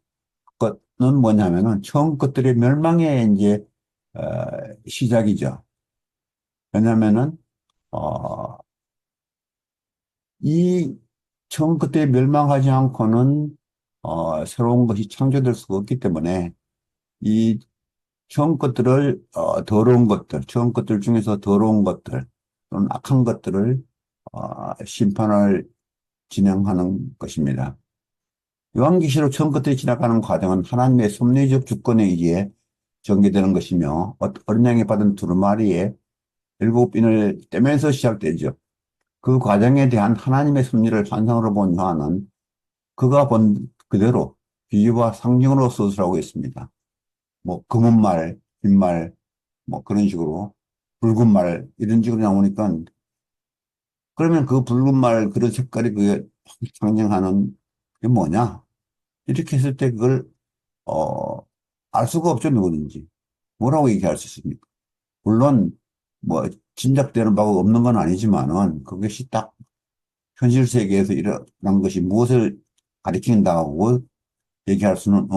것은 뭐냐면은 처음 것들의 멸망의 이제 어, 시작이죠. 왜냐면은 어, 이 처음 것들이 멸망하지 않고는 새로운 것이 창조될 수가 없기 때문에 이 처음 것들을 더러운 것들, 처음 것들 중에서 더러운 것들 또는 악한 것들을 심판을 진행하는 것입니다. 요한계시록 처음 것들이 지나가는 과정은 하나님의 섭리적 주권에 의해 전개되는 것이며 어린 양이 받은 두루마리에 일곱 빈을 떼면서 시작되죠. 그 과정에 대한 하나님의 섭리를 환상으로 본 요한은 그가 본 그대로 비유와 상징으로 서술하고 있습니다. 뭐 검은 말, 흰 말, 뭐 그런 식으로 붉은 말 이런 식으로 나오니까 그러면 그 붉은 말 그런 색깔이 그게 상징하는 게 뭐냐? 이렇게 했을 때 그걸 어, 알 수가 없죠, 누구든지. 뭐라고 얘기할 수 있습니까? 물론 뭐 짐작되는 바가 없는 건 아니지만은 그것이 딱 현실 세계에서 일어난 것이 무엇을 가리킨다고 얘기할 수는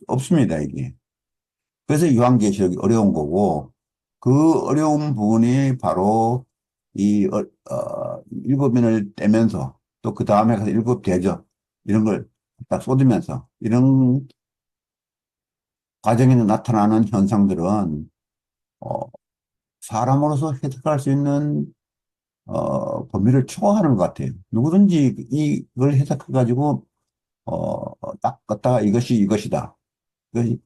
없습니다, 이게. 그래서 요한계시록이 어려운 거고, 그 어려운 부분이 바로 이, 일곱 인을 떼면서 또 그 다음에 가서 일곱 대접, 이런 걸 딱 쏟으면서 이런 과정에 나타나는 현상들은, 어, 사람으로서 해석할 수 있는, 범위를 초과하는 것 같아요. 누구든지 이걸 해석해가지고, 딱 갖다가 이것이 이것이다. 이것이,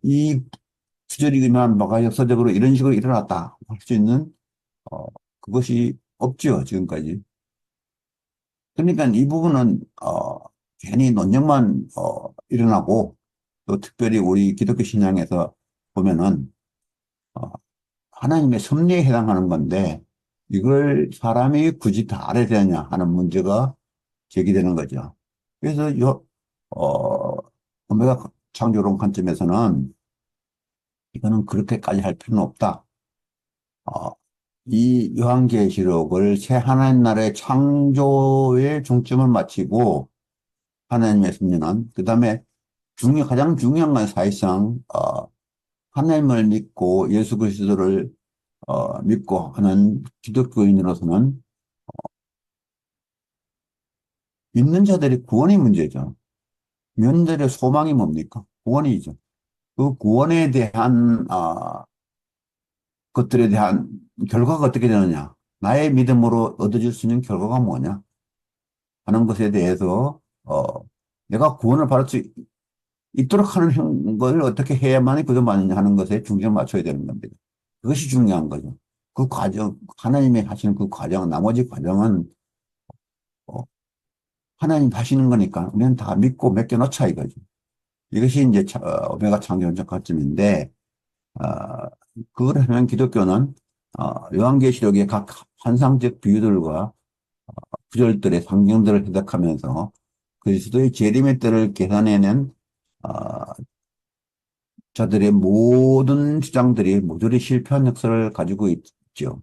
이 구절이 의미하는 바가 역사적으로 이런 식으로 일어났다. 할 수 있는 어, 그것이 없죠, 지금까지. 그러니까 이 부분은, 괜히 논쟁만, 일어나고, 또 특별히 우리 기독교 신앙에서 보면은, 어, 하나님의 섭리에 해당하는 건데, 이걸 사람이 굳이 다 알아야 되느냐 하는 문제가 제기되는 거죠. 그래서 오메가 창조론 관점에서는 이거는 그렇게까지 할 필요는 없다. 어, 이 요한계시록을 새 하나님 나라의 창조의 중점을 마치고 하나님의 섭리는 그다음에 가장 중요한 건 사실상 하나님을 믿고 예수 그리스도를 믿고 하는 기독교인으로서는 믿는 자들의 구원이 문제죠. 믿는 자들의 소망이 뭡니까? 구원이죠. 그 구원에 대한 것들에 대한 결과가 어떻게 되느냐? 나의 믿음으로 얻어질 수 있는 결과가 뭐냐? 하는 것에 대해서 내가 구원을 받을 수 있도록 하는 걸 어떻게 해야만이 그것만 하는 것에 중점을 맞춰야 되는 겁니다. 그것이 중요한 거죠. 그 과정, 하나님이 하시는 그 과정, 나머지 과정은 어, 하나님 하시는 거니까 우리는 다 믿고 맡겨놓자 이거죠. 이것이 이제 오메가 창조론적 관점인데, 어, 그걸 하면 기독교는 요한계시록의 각 환상적 비유들과 구절들의 상징들을 해석하면서 그리스도의 재림의 때를 계산해낸 어, 자들의 모든 주장들이 모조리 실패한 역사를 가지고 있죠.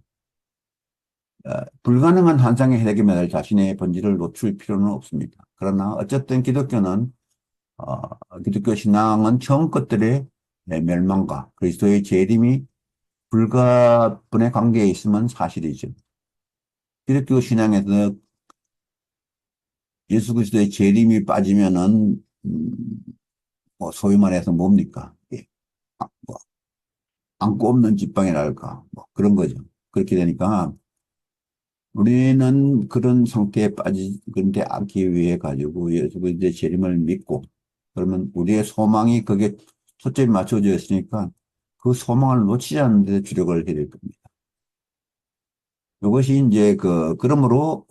불가능한 환상의 해석이면 자신의 본질을 놓칠 필요는 없습니다. 그러나 어쨌든 기독교 신앙은 처음 것들의 멸망과 그리스도의 재림이 불가분의 관계에 있으면 사실이죠. 기독교 신앙에서 예수 그리스도의 재림이 빠지면은 뭐 소위 말해서 뭡니까? 예. 뭐 안고 없는 집방이랄까 뭐 그런 거죠. 그렇게 되니까 우리는 그런 상태에 빠지는데 않기 위해 가지고 예수 그리스도의 재림을 믿고 그러면 우리의 소망이 거기에 초점이 맞춰져 있으니까 그 소망을 놓치지 않는 데 주력을 해야 될 겁니다. 이것이 이제 그러므로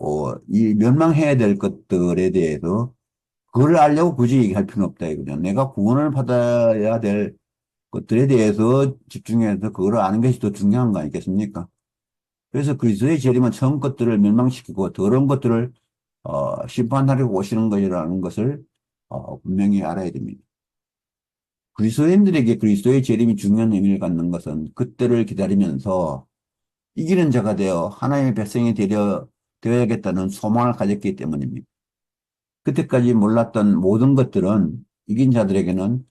이 멸망해야 될 것들에 대해서 그걸 알려고 굳이 얘기할 필요는 없다 이거죠. 내가 구원을 받아야 될 것들에 대해서 집중해서 그걸 아는 것이 더 중요한 거 아니겠습니까? 그래서 그리스도의 재림은 처음 것들을 멸망시키고 더러운 것들을 심판하려고 오시는 것이라는 것을 분명히 알아야 됩니다. 그리스도인들에게 그리스도의 재림이 중요한 의미를 갖는 것은 그때를 기다리면서 이기는 자가 되어 하나님의 백성이 되어야겠다는 소망을 가졌기 때문입니다. 그때까지 몰랐던 모든 것들은 이긴 자들에게는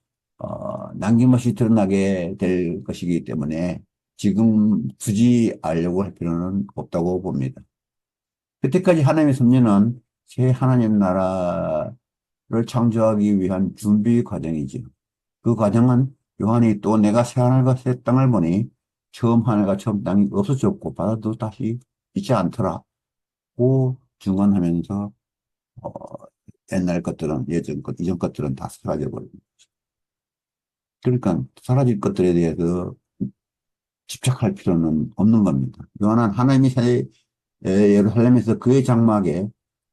남김없이 드러나게 될 것이기 때문에 지금 굳이 알려고 할 필요는 없다고 봅니다. 그때까지 하나님의 섭리는 새 하나님 나라를 창조하기 위한 준비 과정이죠. 그 과정은 요한이 또 내가 새 하늘과 새 땅을 보니 처음 하늘과 처음 땅이 없어졌고 바다도 다시 있지 않더라고 증언하면서 어, 옛날 것들은 예전 것, 이전 것들은 다 사라져버리고 그러니까 사라질 것들에 대해서 집착할 필요는 없는 겁니다. 요한은 하나님이 예루살렘에서 그의 장막에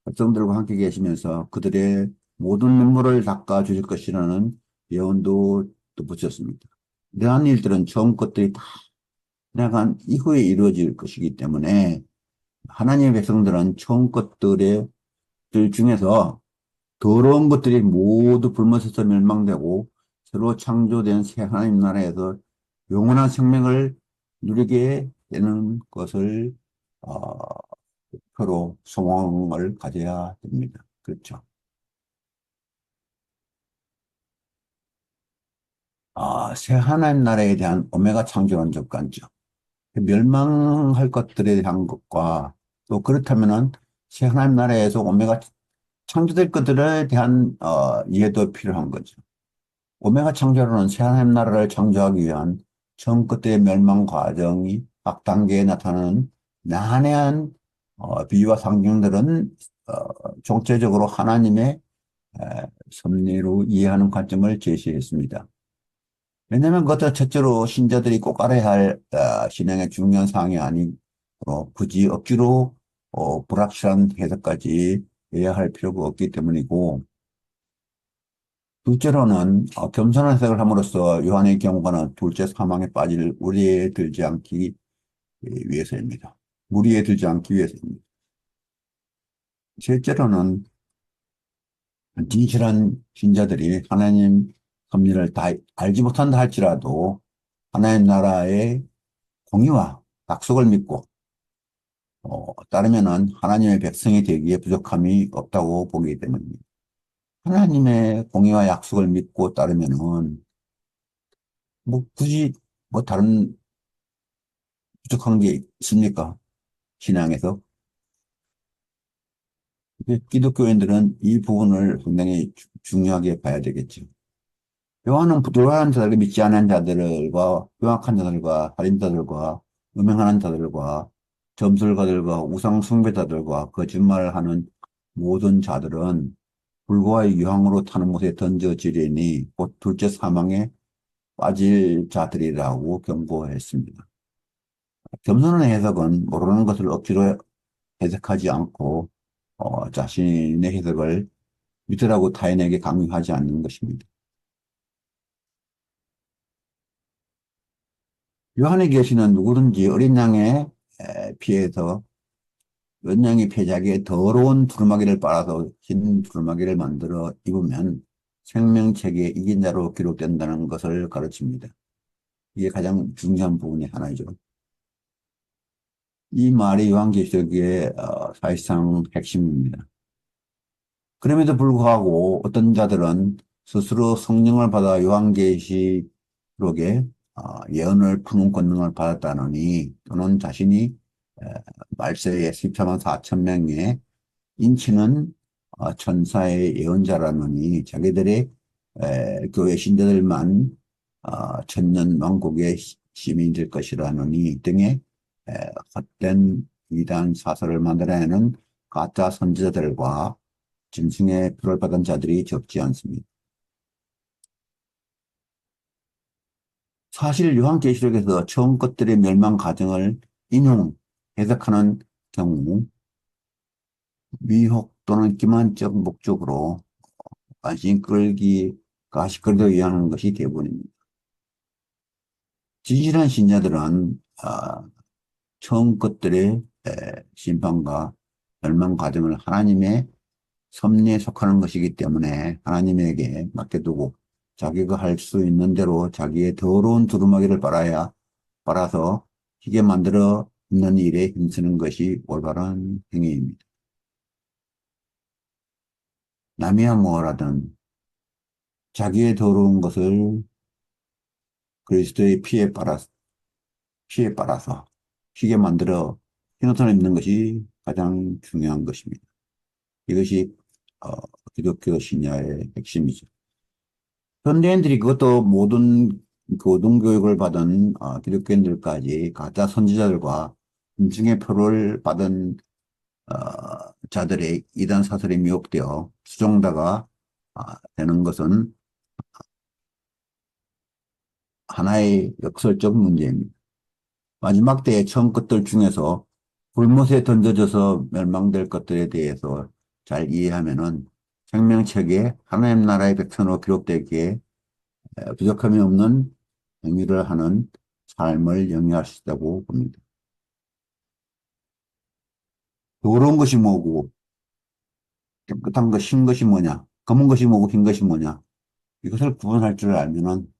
백성들과 함께 계시면서 그들의 모든 눈물을 닦아 주실 것이라는 예언도 또 붙였습니다. 이러한 일들은 처음 것들이 다 지나간 이후에 이루어질 것이기 때문에 하나님의 백성들은 처음 것들의 들 중에서 더러운 것들이 모두 불못에서 멸망되고 새로 창조된 새 하나님 나라에서 영원한 생명을 누리게 되는 것을 어, 서로 소망을 가져야 됩니다. 그렇죠. 새 하나님 나라에 대한 오메가 창조론적 관점. 멸망할 것들에 대한 것과 또 그렇다면은 새 하나님 나라에서 오메가 창조될 것들에 대한 이해도 필요한 거죠. 오메가 창조론은 새 하나님 나라를 창조하기 위한 처음 것들의 멸망 과정이 각 단계에 나타나는 난해한 비유와 상징들은 총체적으로 하나님의 섭리로 이해하는 관점을 제시했습니다. 왜냐하면 그것도 첫째로 신자들이 꼭 알아야 할 신앙의 중요한 사항이 아니고 굳이 억지로 불확실한 해석까지 해야 할 필요가 없기 때문이고 둘째로는 겸손한 해석을 함으로써 요한의 경우는 둘째 사망에 빠질 우리에 들지 않기 위해서입니다. 무리에 들지 않기 위해서입니다. 셋째로는 진실한 신자들이 하나님 섭리를 다 알지 못한다 할지라도 하나님 나라의 공의와 약속을 믿고 따르면은 하나님의 백성이 되기에 부족함이 없다고 보기 때문입니다. 하나님의 공의와 약속을 믿고 따르면은 뭐 굳이 뭐 다른 부족한 게 있습니까? 신앙에서. 기독교인들은 이 부분을 상당히 중요하게 봐야 되겠죠. 여호와는 부도한 자들을 믿지 않은 자들과 명확한 자들과 살인자들과 음행하는 자들과 점술가들과 우상 숭배자들과 거짓말하는 모든 자들은 불과 유황으로 타는 못에 던져지리니 곧 둘째 사망에 빠질 자들이라고 경고했습니다. 겸손한 해석은 모르는 것을 억지로 해석하지 않고 자신의 해석을 믿으라고 타인에게 강요하지 않는 것입니다. 요한의 계시는 누구든지 어린 양의 피에서 어린 양의 폐작에 더러운 두루마기를 빨아서 흰 두루마기를 만들어 입으면 생명책에 이긴 자로 기록된다는 것을 가르칩니다. 이게 가장 중요한 부분의 하나이죠. 이 말이 요한계시록의 사실상 핵심입니다. 그럼에도 불구하고 어떤 자들은 스스로 성령을 받아 요한계시록에 예언을 푸는 권능을 받았다느니 또는 자신이 에, 말세에 14만 4천 명의 인치는 천사의 예언자라느니 자기들의 교회 신자들만 천년 왕국의 시민이 될 것이라느니 등의 헛된 이단 사설을 만들어내는 가짜 선지자들과 짐승의 표를 받은 자들이 적지 않습니다. 사실 요한계시록에서 처음 것들의 멸망 과정을 인용, 해석하는 경우 미혹 또는 기만적 목적으로 관심 끌기, 가시끌기 위한 것이 대부분입니다. 진실한 신자들은 처음 것들의 심판과 멸망 과정을 하나님의 섭리에 속하는 것이기 때문에 하나님에게 맡겨두고 자기가 할 수 있는 대로 자기의 더러운 두루마기를 빨아서 희게 만들어 있는 일에 힘쓰는 것이 올바른 행위입니다. 남이야 뭐라든 자기의 더러운 것을 그리스도의 피에 빨아서 희게 만들어 흰옷을 입는 것이 가장 중요한 것입니다. 이것이 어, 기독교 신야의 핵심이죠. 현대인들이 그것도 모든 고등교육을 받은 기독교인들까지 가짜 선지자들과 인증의 표를 받은 자들의 이단 사설에 미혹되어 수종다가 되는 것은 하나의 역설적 문제입니다. 마지막 때의 처음 것들 중에서 불못에 던져져서 멸망될 것들에 대해서 잘 이해하면은 생명책에 하나님 나라의 백성으로 기록되기에 부족함이 없는 행위를 하는 삶을 영위할 수 있다고 봅니다. 더러운 것이 뭐고 깨끗한 것, 흰 것이 뭐냐, 검은 것이 뭐고 흰 것이 뭐냐, 이것을 구분할 줄 알면은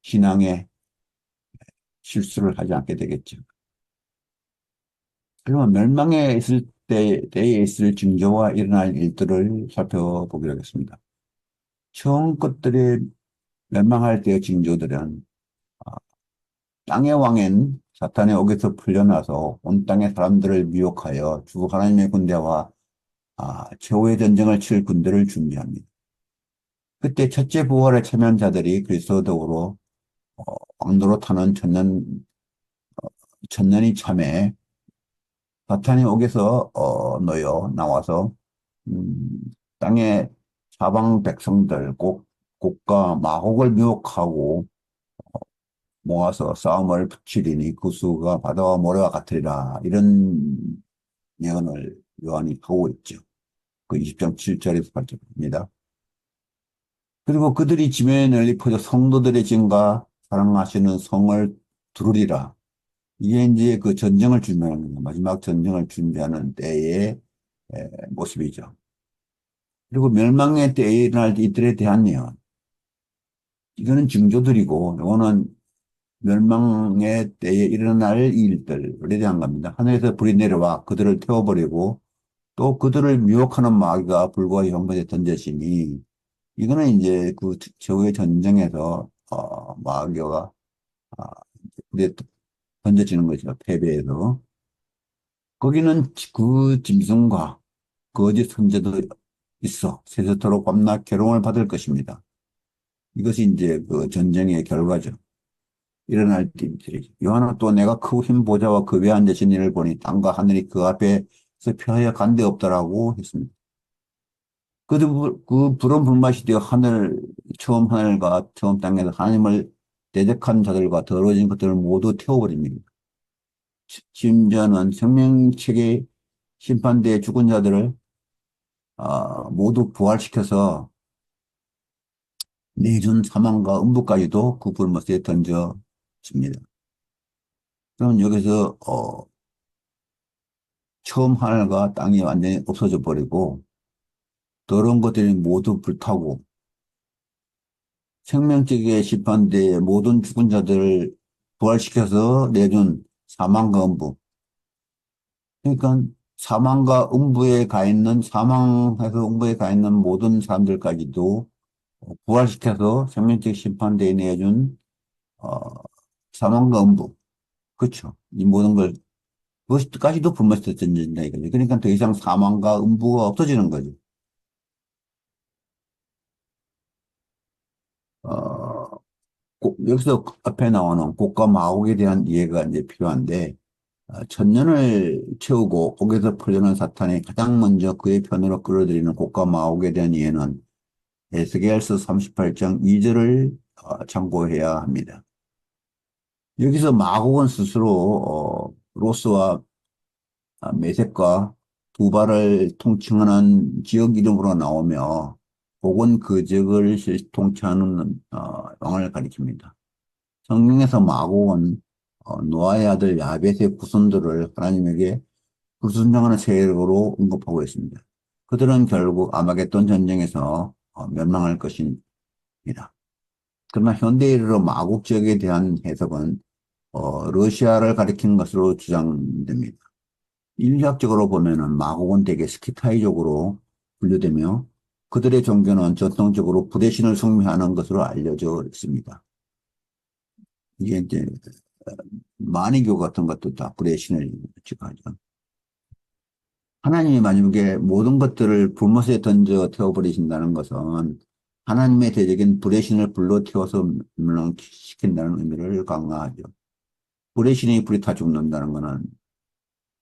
신앙에 실수를 하지 않게 되겠죠. 그러면 멸망에 있을 때에 있을 징조와 일어날 일들을 살펴보기로 하겠습니다. 처음 것들이 멸망할 때의 징조들은 아, 땅의 왕인 사탄의 옥에서 풀려나서 온 땅의 사람들을 미혹하여 주 하나님의 군대와 최후의 전쟁을 칠 군대를 준비합니다. 그때 첫째 부활의 참여자들이 그리스도덕으로 어, 왕도로 타는 천년이 참에 사탄의 옥에서 놓여 나와서 음, 땅의 사방 백성들 곡과 마곡을 미혹하고 모아서 싸움을 붙이리니 그 수가 바다와 모래와 같으리라 이런 예언을 요한이 하고 있죠. 그 20장 7절에서 8절입니다. 그리고 그들이 지면에 널리 퍼져 성도들의 증과 사랑하시는 성을 두르리라. 이게 이제 그 전쟁을 준비하는 겁니다. 마지막 전쟁을 준비하는 때의 모습이죠. 그리고 멸망의 때에 일어날 이들에 대한 예언. 이거는 징조들이고, 이거는 멸망의 때에 일어날 일들에 대한 겁니다. 하늘에서 불이 내려와 그들을 태워버리고, 또 그들을 미혹하는 마귀가 불과 형벌에 던져지니, 이거는 이제 그 최후의 전쟁에서, 마귀가, 아, 이제 던져지는 거죠. 패배해서. 거기는 그 짐승과 거짓 선제도 있어 세세토록 밤낮 괴로움을 받을 것입니다. 이것이 이제 그 전쟁의 결과죠. 일어날 때들이죠. 요한은 또 내가 크고 흰 보좌와 그 위에 앉으신 이를 보니 땅과 하늘이 그 앞에서 피하여 간 데 없더라고 했습니다. 그 불은 불맛이 되어 처음 하늘과 처음 땅에서 하나님을 대적한 자들과 더러워진 것들을 모두 태워버립니다. 심지어는 생명책의 심판대에 죽은 자들을 모두 부활시켜서 내준 사망과 음부까지도 그 불못에 던져집니다. 그럼 여기서 처음 하늘과 땅이 완전히 없어져 버리고 더러운 것들이 모두 불타고 생명책의 심판대에 모든 죽은 자들을 부활시켜서 내준 사망과 음부. 그러니까 사망해서 음부에 가 있는 모든 사람들까지도 부활시켜서 생명책 심판대에 내준 어, 사망과 음부. 그렇죠. 이 모든 걸 그것까지도 불못에 던진다 이거죠. 그러니까 더 이상 사망과 음부가 없어지는 거죠. 어, 여기서 앞에 나오는 곡과 마곡에 대한 이해가 이제 필요한데, 천년을 채우고 옥에서 풀려난 사탄이 가장 먼저 그의 편으로 끌어들이는 곡과 마곡에 대한 이해는 에스겔서 38장 2절을 참고해야 합니다. 여기서 마곡은 스스로 로스와 메색과 두발을 통칭하는 지역 이름으로 나오며 곡은 그 지역을 통치하는 왕을 가리킵니다. 성경에서 마곡은 노아의 아들 야벳의 후손들을 하나님에게 불순종하는 세력으로 언급하고 있습니다. 그들은 결국 아마겟돈 전쟁에서 멸망할 것입니다. 그러나 현대인으로 마곡 지역에 대한 해석은 러시아를 가리키는 것으로 주장됩니다. 인류학적으로 보면은 마곡은 대개 스키타이족으로 분류되며 그들의 종교는 전통적으로 불의 신을 숭배하는 것으로 알려져 있습니다. 이게 이제 만이교 같은 것도 다 불의 신을 지칭하죠. 하나님이 만약에 모든 것들을 불못에 던져 태워버리신다는 것은 하나님의 대적인 불의 신을 불로 태워서 멸망시킨다는 의미를 강화하죠. 불의 신이 불이 타 죽는다는 것은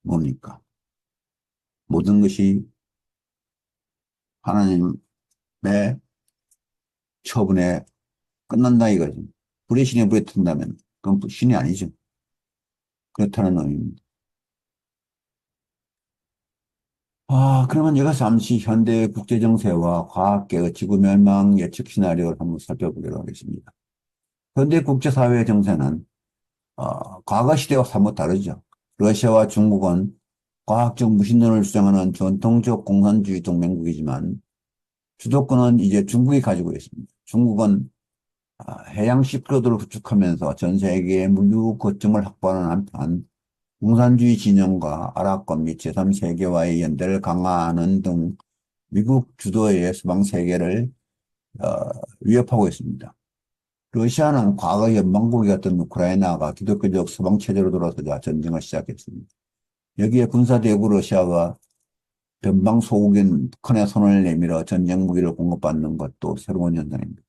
뭡니까? 모든 것이 하나님의 처분에 끝난다 이거죠. 불의 신이 불에 튼다면 그건 신이 아니죠. 그렇다는 의미입니다. 그러면 여기서 잠시 현대 국제정세와 과학계의 지구 멸망 예측 시나리오를 한번 살펴보도록 하겠습니다. 현대 국제사회 정세는 과거 시대와 사뭇 다르죠. 러시아와 중국은 과학적 무신론을 주장하는 전통적 공산주의 동맹국이지만 주도권은 이제 중국이 가지고 있습니다. 중국은 해양 실크로드를 구축하면서 전 세계의 물류 거점을 확보하는 한편 공산주의 진영과 아랍과 및 제3세계와의 연대를 강화하는 등 미국 주도의 서방 세계를 어, 위협하고 있습니다. 러시아는 과거 연방국이었던 우크라이나가 기독교적 서방 체제로 돌아서자 전쟁을 시작했습니다. 여기에 군사대국 러시아가 변방 소국인 북한의 손을 내밀어 전쟁 무기를 공급받는 것도 새로운 현상입니다.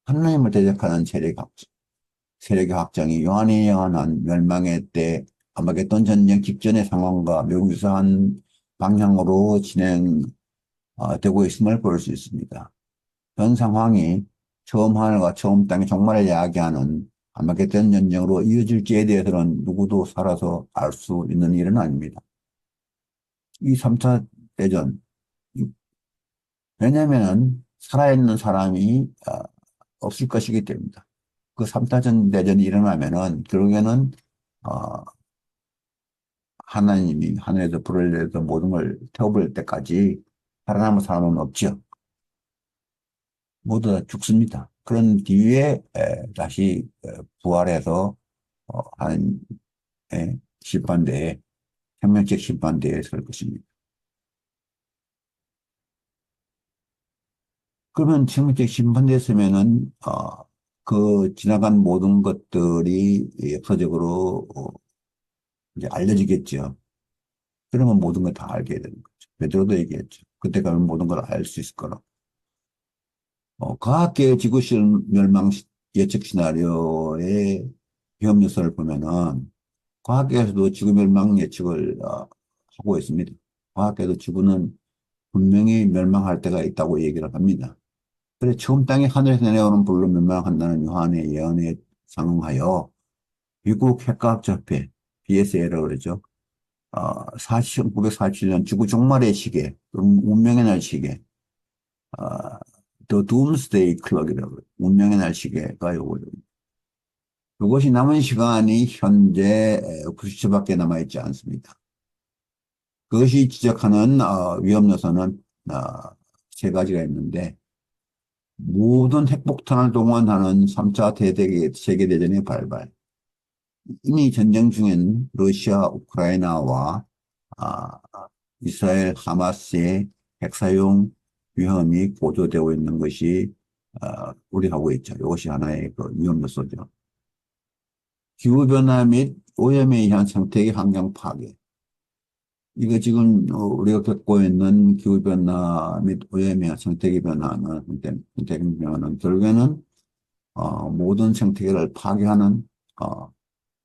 하나님을 대적하는 세력의 확장이 요한이 예언한 멸망의 때 아마겟돈 전쟁 직전의 상황과 매우 유사한 방향으로 진행되고 있음을 볼 수 있습니다. 현 상황이 처음 하늘과 처음 땅의 종말을 이야기하는 아마겟돈 전쟁으로 이어질지에 대해서는 누구도 살아서 알 수 있는 일은 아닙니다. 이 3차 대전, 왜냐하면 살아있는 사람이 없을 것이기 때문이다. 그 3차 대전이 일어나면은 결국에는 어, 하나님이 하늘에서 불을 내서 모든 걸 태워버릴 때까지 살아남은 사람은 없죠. 모두 다 죽습니다. 그런 뒤에 다시 부활해서 하나님의 심판대에 생명책 심판대에 설 것입니다. 그러면 생명책 심판대에 서면은 그 지나간 모든 것들이 역사적으로 이제 알려지겠죠. 그러면 모든 걸 다 알게 되는 거죠. 베드로도 얘기했죠. 그때 가면 모든 걸 알 수 있을 거라. 과학계의 지구실 멸망 예측 시나리오의 위험 요소를 보면은 과학계에서도 지구 멸망 예측을 하고 있습니다. 과학계도 지구는 분명히 멸망할 때가 있다고 얘기를 합니다. 그래 처음 땅이 하늘에서 내려오는 불로 멸망한다는 요한의 예언에 상응하여 미국 핵과학자협회 BSA라고 그러죠. 1947년 지구 종말의 시계, 또는 운명의 날 시계, 아, The Doomsday Clock이라고 그래요. 운명의 날 시계가 요거죠. 이것이 남은 시간이 현재 90초밖에 남아있지 않습니다. 그것이 지적하는 위험 요소는 세 가지가 있는데 모든 핵폭탄을 동원하는 3차 세계대전의 발발. 이미 전쟁 중인 러시아, 우크라이나와 아, 이스라엘, 하마스의 핵사용 위험이 고조되고 있는 것이 우려하고 있죠. 이것이 하나의 그 위험 요소죠. 기후변화 및 오염에 의한 생태계 환경 파괴. 이거 지금 우리가 겪고 있는 기후변화 및 오염에 의한 생태계 변화는, 생태계 변화는 결국에는 모든 생태계를 파괴하는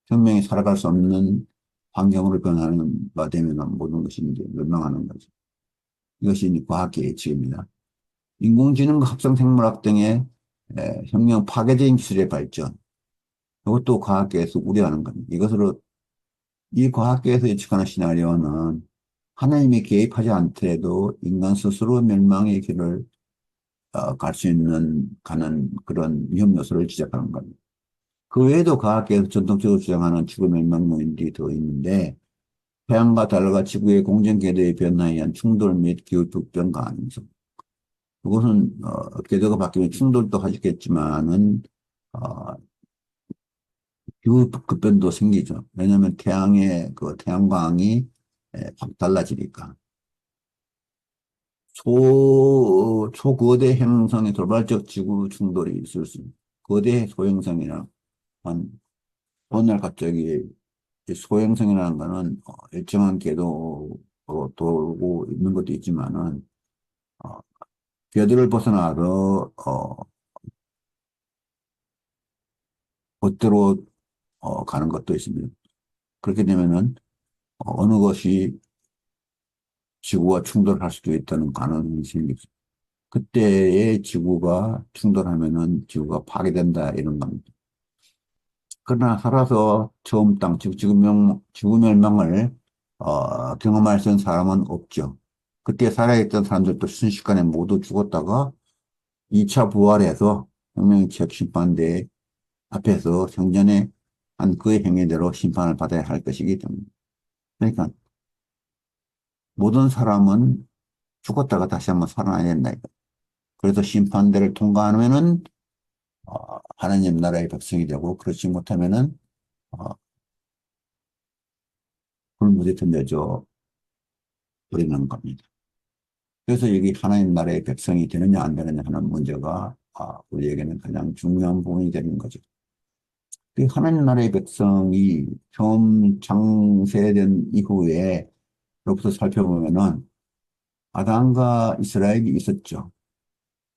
생명이 살아갈 수 없는 환경으로 변하는 바 되면 모든 것이 이제 멸망하는 거죠. 이것이 이제 과학계의 예측입니다. 인공지능과 합성생물학 등의 혁명 파괴적인 기술의 발전. 이것도 과학계에서 우려하는 겁니다. 이 과학계에서 예측하는 시나리오는 하나님이 개입하지 않더라도 인간 스스로 멸망의 길을 갈 수 가는 그런 위험 요소를 지적하는 겁니다. 그 외에도 과학계에서 전통적으로 주장하는 지구 멸망 요인들이 더 있는데 태양과 달과 지구의 공전 궤도의 변화에 의한 충돌 및 기후 급변 가능성. 그것은 궤도가 바뀌면 충돌도 하겠지만은 어, 기후 급변도 생기죠. 왜냐하면 태양의 그 태양광이 확 달라지니까. 초거대 행성의 돌발적 지구 충돌이 있을 수 있습니다. 거대 소행성이나 한 어느 날 갑자기 이 소행성이라는 거는 일정한 궤도로 돌고 있는 것도 있지만은 어, 궤도를 벗어나서 겉으로 가는 것도 있습니다. 그렇게 되면은 어느 것이 지구와 충돌할 수도 있다는 가능성이 생기죠. 그때의 지구가 충돌하면은 지구가 파괴된다 이런 겁니다. 그러나 살아서 처음 지구 멸망을 경험할 수 있는 사람은 없죠. 그때 살아있던 사람들도 순식간에 모두 죽었다가 2차 부활해서 혁명책 심판대 앞에서 생전에 한 그의 행위대로 심판을 받아야 할 것이기 때문에. 그러니까 모든 사람은 죽었다가 다시 한번 살아나야 된다. 그래서 심판대를 통과하면은 하나님 나라의 백성이 되고 그렇지 못하면은 어, 불못에 던져져 버리는 겁니다. 그래서 여기 하나님 나라의 백성이 되느냐 안 되느냐 하는 문제가 우리에게는 가장 중요한 부분이 되는 거죠. 그 하나님 나라의 백성이 처음 창세된 이후에 로부터 살펴보면은 아담과 이스라엘이 있었죠.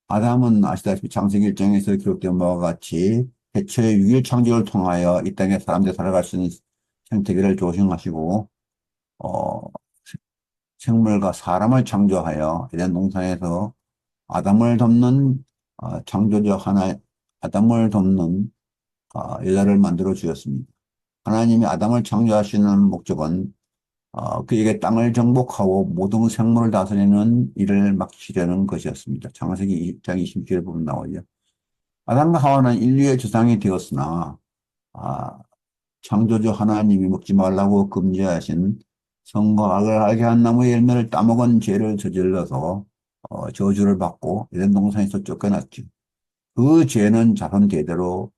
아담은 아시다시피 창세기 1장에서 기록된 바와 같이 해초의 6일 창조를 통하여 이 땅에 사람들이 살아갈 수 있는 생태계를 조성하시고 어, 생물과 사람을 창조하여 에덴 동산에서 아담을 돕는 창조적 하나 아담을 돕는 여자를 만들어 주셨습니다. 하나님이 아담을 창조하시는 목적은 그에게 땅을 정복하고 모든 생물을 다스리는 일을 맡기시려는 것이었습니다. 창세기 20장 20절에 보면 나오죠. 아담과 하와는 인류의 조상이 되었으나 아, 창조주 하나님이 먹지 말라고 금지하신 선과 악을 알게 한 나무의 열매를 따먹은 죄를 저질러서 저주를 받고 에덴 동산에서 쫓겨났죠. 그 죄는 자손 대대로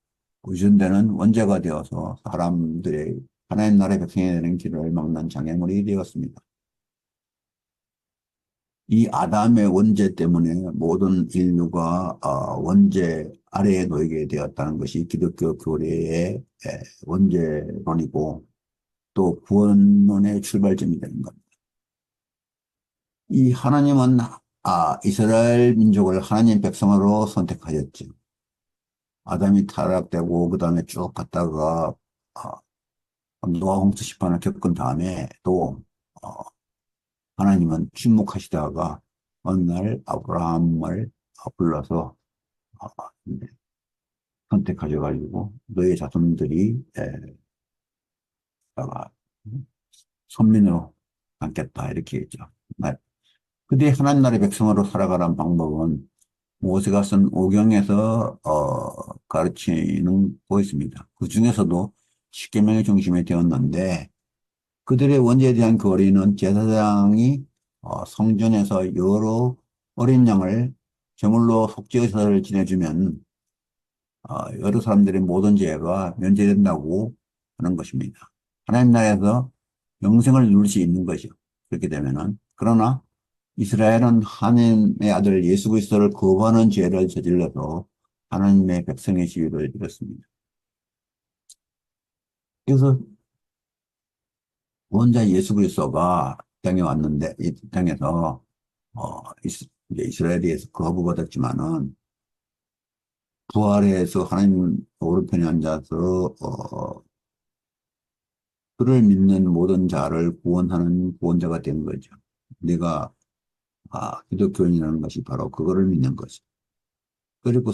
의존되는 원죄가 되어서 사람들의 하나님 나라의 백성이 되는 길을 막는 장애물이 되었습니다. 이 아담의 원죄 때문에 모든 인류가 원죄 아래에 놓이게 되었다는 것이 기독교 교리의 원죄론이고 또 구원론의 출발점이 되는 겁니다. 이 하나님은 이스라엘 민족을 하나님 백성으로 선택하셨죠. 아담이 타락되고 그 다음에 쭉 갔다가 아, 노아 홍수 심판을 겪은 다음에 또 어, 하나님은 침묵하시다가 어느 날 아브라함을 불러서 어, 이제 선택하셔가지고 너의 자손들이 다가 선민으로 남겠다 이렇게 했죠. 근데 하나님 나라의 백성으로 살아가는 방법은 모세가 쓴 오경에서 가르치는 거 있습니다. 그 중에서도 십계명의 중심이 되었는데 그들의 원죄에 대한 거리는 제사장이 성전에서 여러 어린 양을 제물로 속죄의사를 지내주면 여러 사람들의 모든 죄가 면제된다고 하는 것입니다. 하나님 나라에서 영생을 누릴 수 있는 것이요. 그렇게 되면은 그러나 이스라엘은 하나님의 아들 예수 그리스도를 거부하는 죄를 저질러서 하나님의 백성의 지위를 잃었습니다. 그래서 원자 예수 그리스도가 이 땅에 왔는데 이 땅에서 이제 이스라엘에서 거부받았지만은 부활해서 하나님 오른편에 앉아서 그를 믿는 모든 자를 구원하는 구원자가 된 거죠. 내가 기독교인이라는 것이 바로 그거를 믿는 거죠. 그리고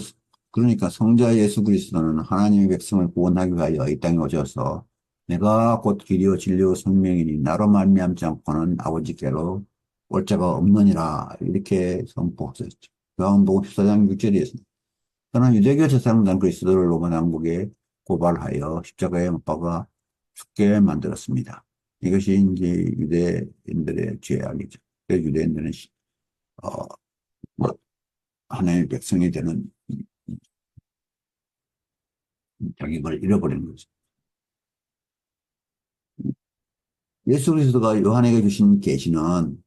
그러니까 성자 예수 그리스도는 하나님의 백성을 구원하기 위하여 이 땅에 오셔서 내가 곧 길이요 진리요 생명이니 나로 말미암지 않고는 아버지께로 올 자가 없느니라 이렇게 선포하셨죠. 요한복음 14장 6절에 있습니다. 그러나 유대교 제사장단 그리스도를 로마 당국에 고발하여 십자가에 못 박아 죽게 만들었습니다. 이것이 이제 유대인들의 죄악이죠. 그래서 유대인들은 뭐 하나님의 백성이 되는 자격을 잃어버린 거죠. 예수 그리스도가 요한에게 주신 계시는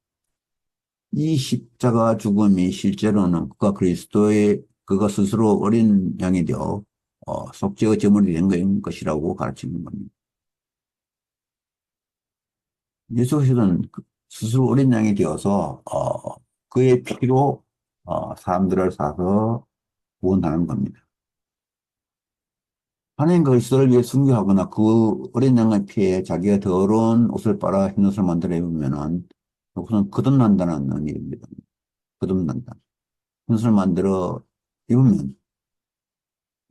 이 십자가 죽음이 실제로는 그가 스스로 어린 양이 되어 속죄의 제물이 된 것이라고 가르치는 겁니다. 예수 그리스도는 스스로 어린 양이 되어서 그의 피로 사람들을 사서 구원하는 겁니다. 하나님 그리스도를 위해 순교하거나 그 어린 양의 피에 자기가 더러운 옷을 빨아 흰 옷을 만들어 입으면은 그것은 거듭난다는 의미입니다. 거듭난다. 흰 옷을 만들어 입으면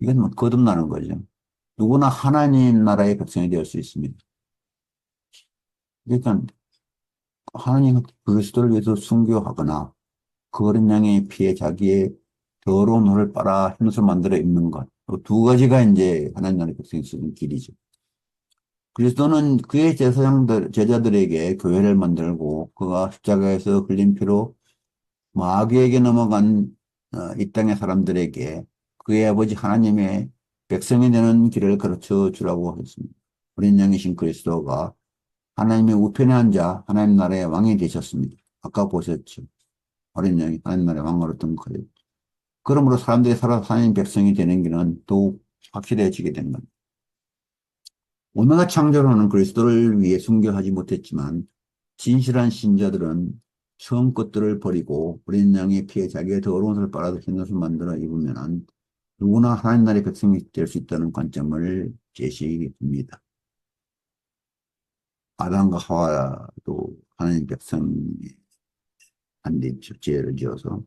이건 뭐 거듭나는 거죠. 누구나 하나님 나라의 백성이 될 수 있습니다. 그러니까 하나님 그리스도를 위해서 순교하거나 그 어린 양의 피에 자기의 더러운 옷을 빨아 흰 옷을 만들어 입는 것. 두 가지가 이제 하나님 나라의 백성이 쓰는 길이죠. 그리스도는 그의 제자들에게 교회를 만들고 그가 십자가에서 흘린 피로 마귀에게 넘어간 이 땅의 사람들에게 그의 아버지 하나님의 백성이 되는 길을 가르쳐 주라고 했습니다. 어린 양이신 그리스도가 하나님의 우편에 앉아 하나님 나라의 왕이 되셨습니다. 아까 보셨죠. 어린 양이 하나님 나라의 왕으로 등극하였죠. 그러므로 사람들이 살아서 하나님 백성이 되는 길은 더욱 확실해지게 된 겁니다. 오늘날 창조론은 그리스도를 위해 순교하지 못했지만 진실한 신자들은 처음 것들을 버리고 어린 양의 피에 자기의 더러운 옷을 빨아서 흰 옷을 만들어 입으면 누구나 하나님 나라의 백성이 될 수 있다는 관점을 제시합니다. 아담과 하와도 하나님 백성이 안 됐죠. 죄를 지어서.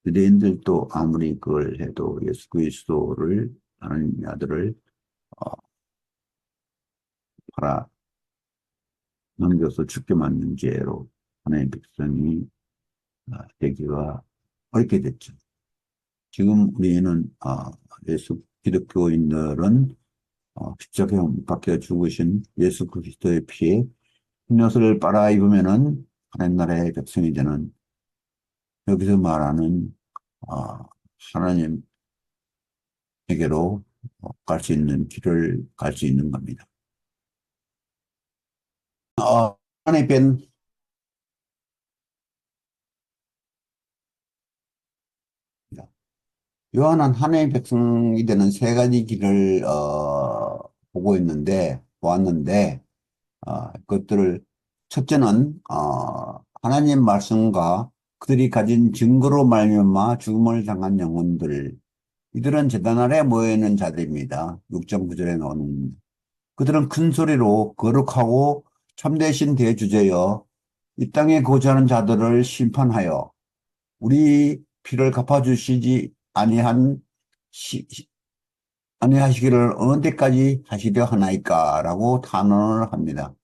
유대인들도 아무리 그걸 해도 예수 그리스도를 하나님의 아들을 어, 팔아 넘겨서 죽게 만든 죄로 하나님의 백성이 되기가 어렵게 됐죠. 지금 우리는 예수 기독교인들은 십자가에 못 박혀 죽으신 예수 그리스도의 피에 흰옷을 빨아 입으면은 하나님 나라의 백성이 되는 여기서 말하는 하나님에게로 갈 수 있는 길을 갈 수 있는 겁니다. 하나님은 요한은 하나님의 백성이 되는 세 가지 길을 보고 보았는데 그것들을 첫째는 하나님 말씀과 그들이 가진 증거로 말미암아 죽음을 당한 영혼들, 이들은 제단 아래 모여있는 자들입니다. 6.9절에 나오는. 그들은 큰 소리로 거룩하고 참되신 대주제여 이 땅에 거주하는 자들을 심판하여 우리 피를 갚아주시지 아니하시기를 어느 때까지 하시려 하나이까라고 탄원을 합니다.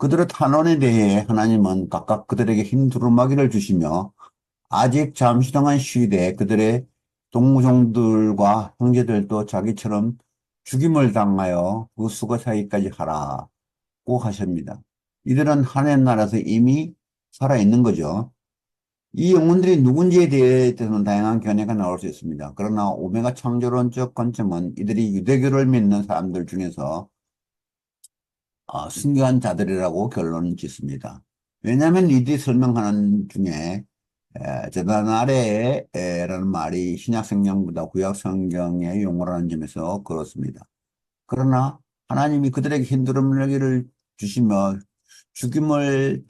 그들의 탄원에 대해 하나님은 각각 그들에게 흰 두루마기를 주시며 아직 잠시 동안 쉬되 그들의 동무종들과 형제들도 자기처럼 죽임을 당하여 그 수거 사이까지 하라고 하십니다. 이들은 하나님 나라에서 이미 살아있는 거죠. 이 영혼들이 누군지에 대해서는 다양한 견해가 나올 수 있습니다. 그러나 오메가 창조론적 관점은 이들이 유대교를 믿는 사람들 중에서 순교한 자들이라고 결론을 짓습니다. 왜냐하면 이들이 설명하는 중에 제단 아래라는 말이 신약 성경보다 구약 성경의 용어라는 점에서 그렇습니다. 그러나 하나님이 그들에게 힘들음을 주시며 죽임을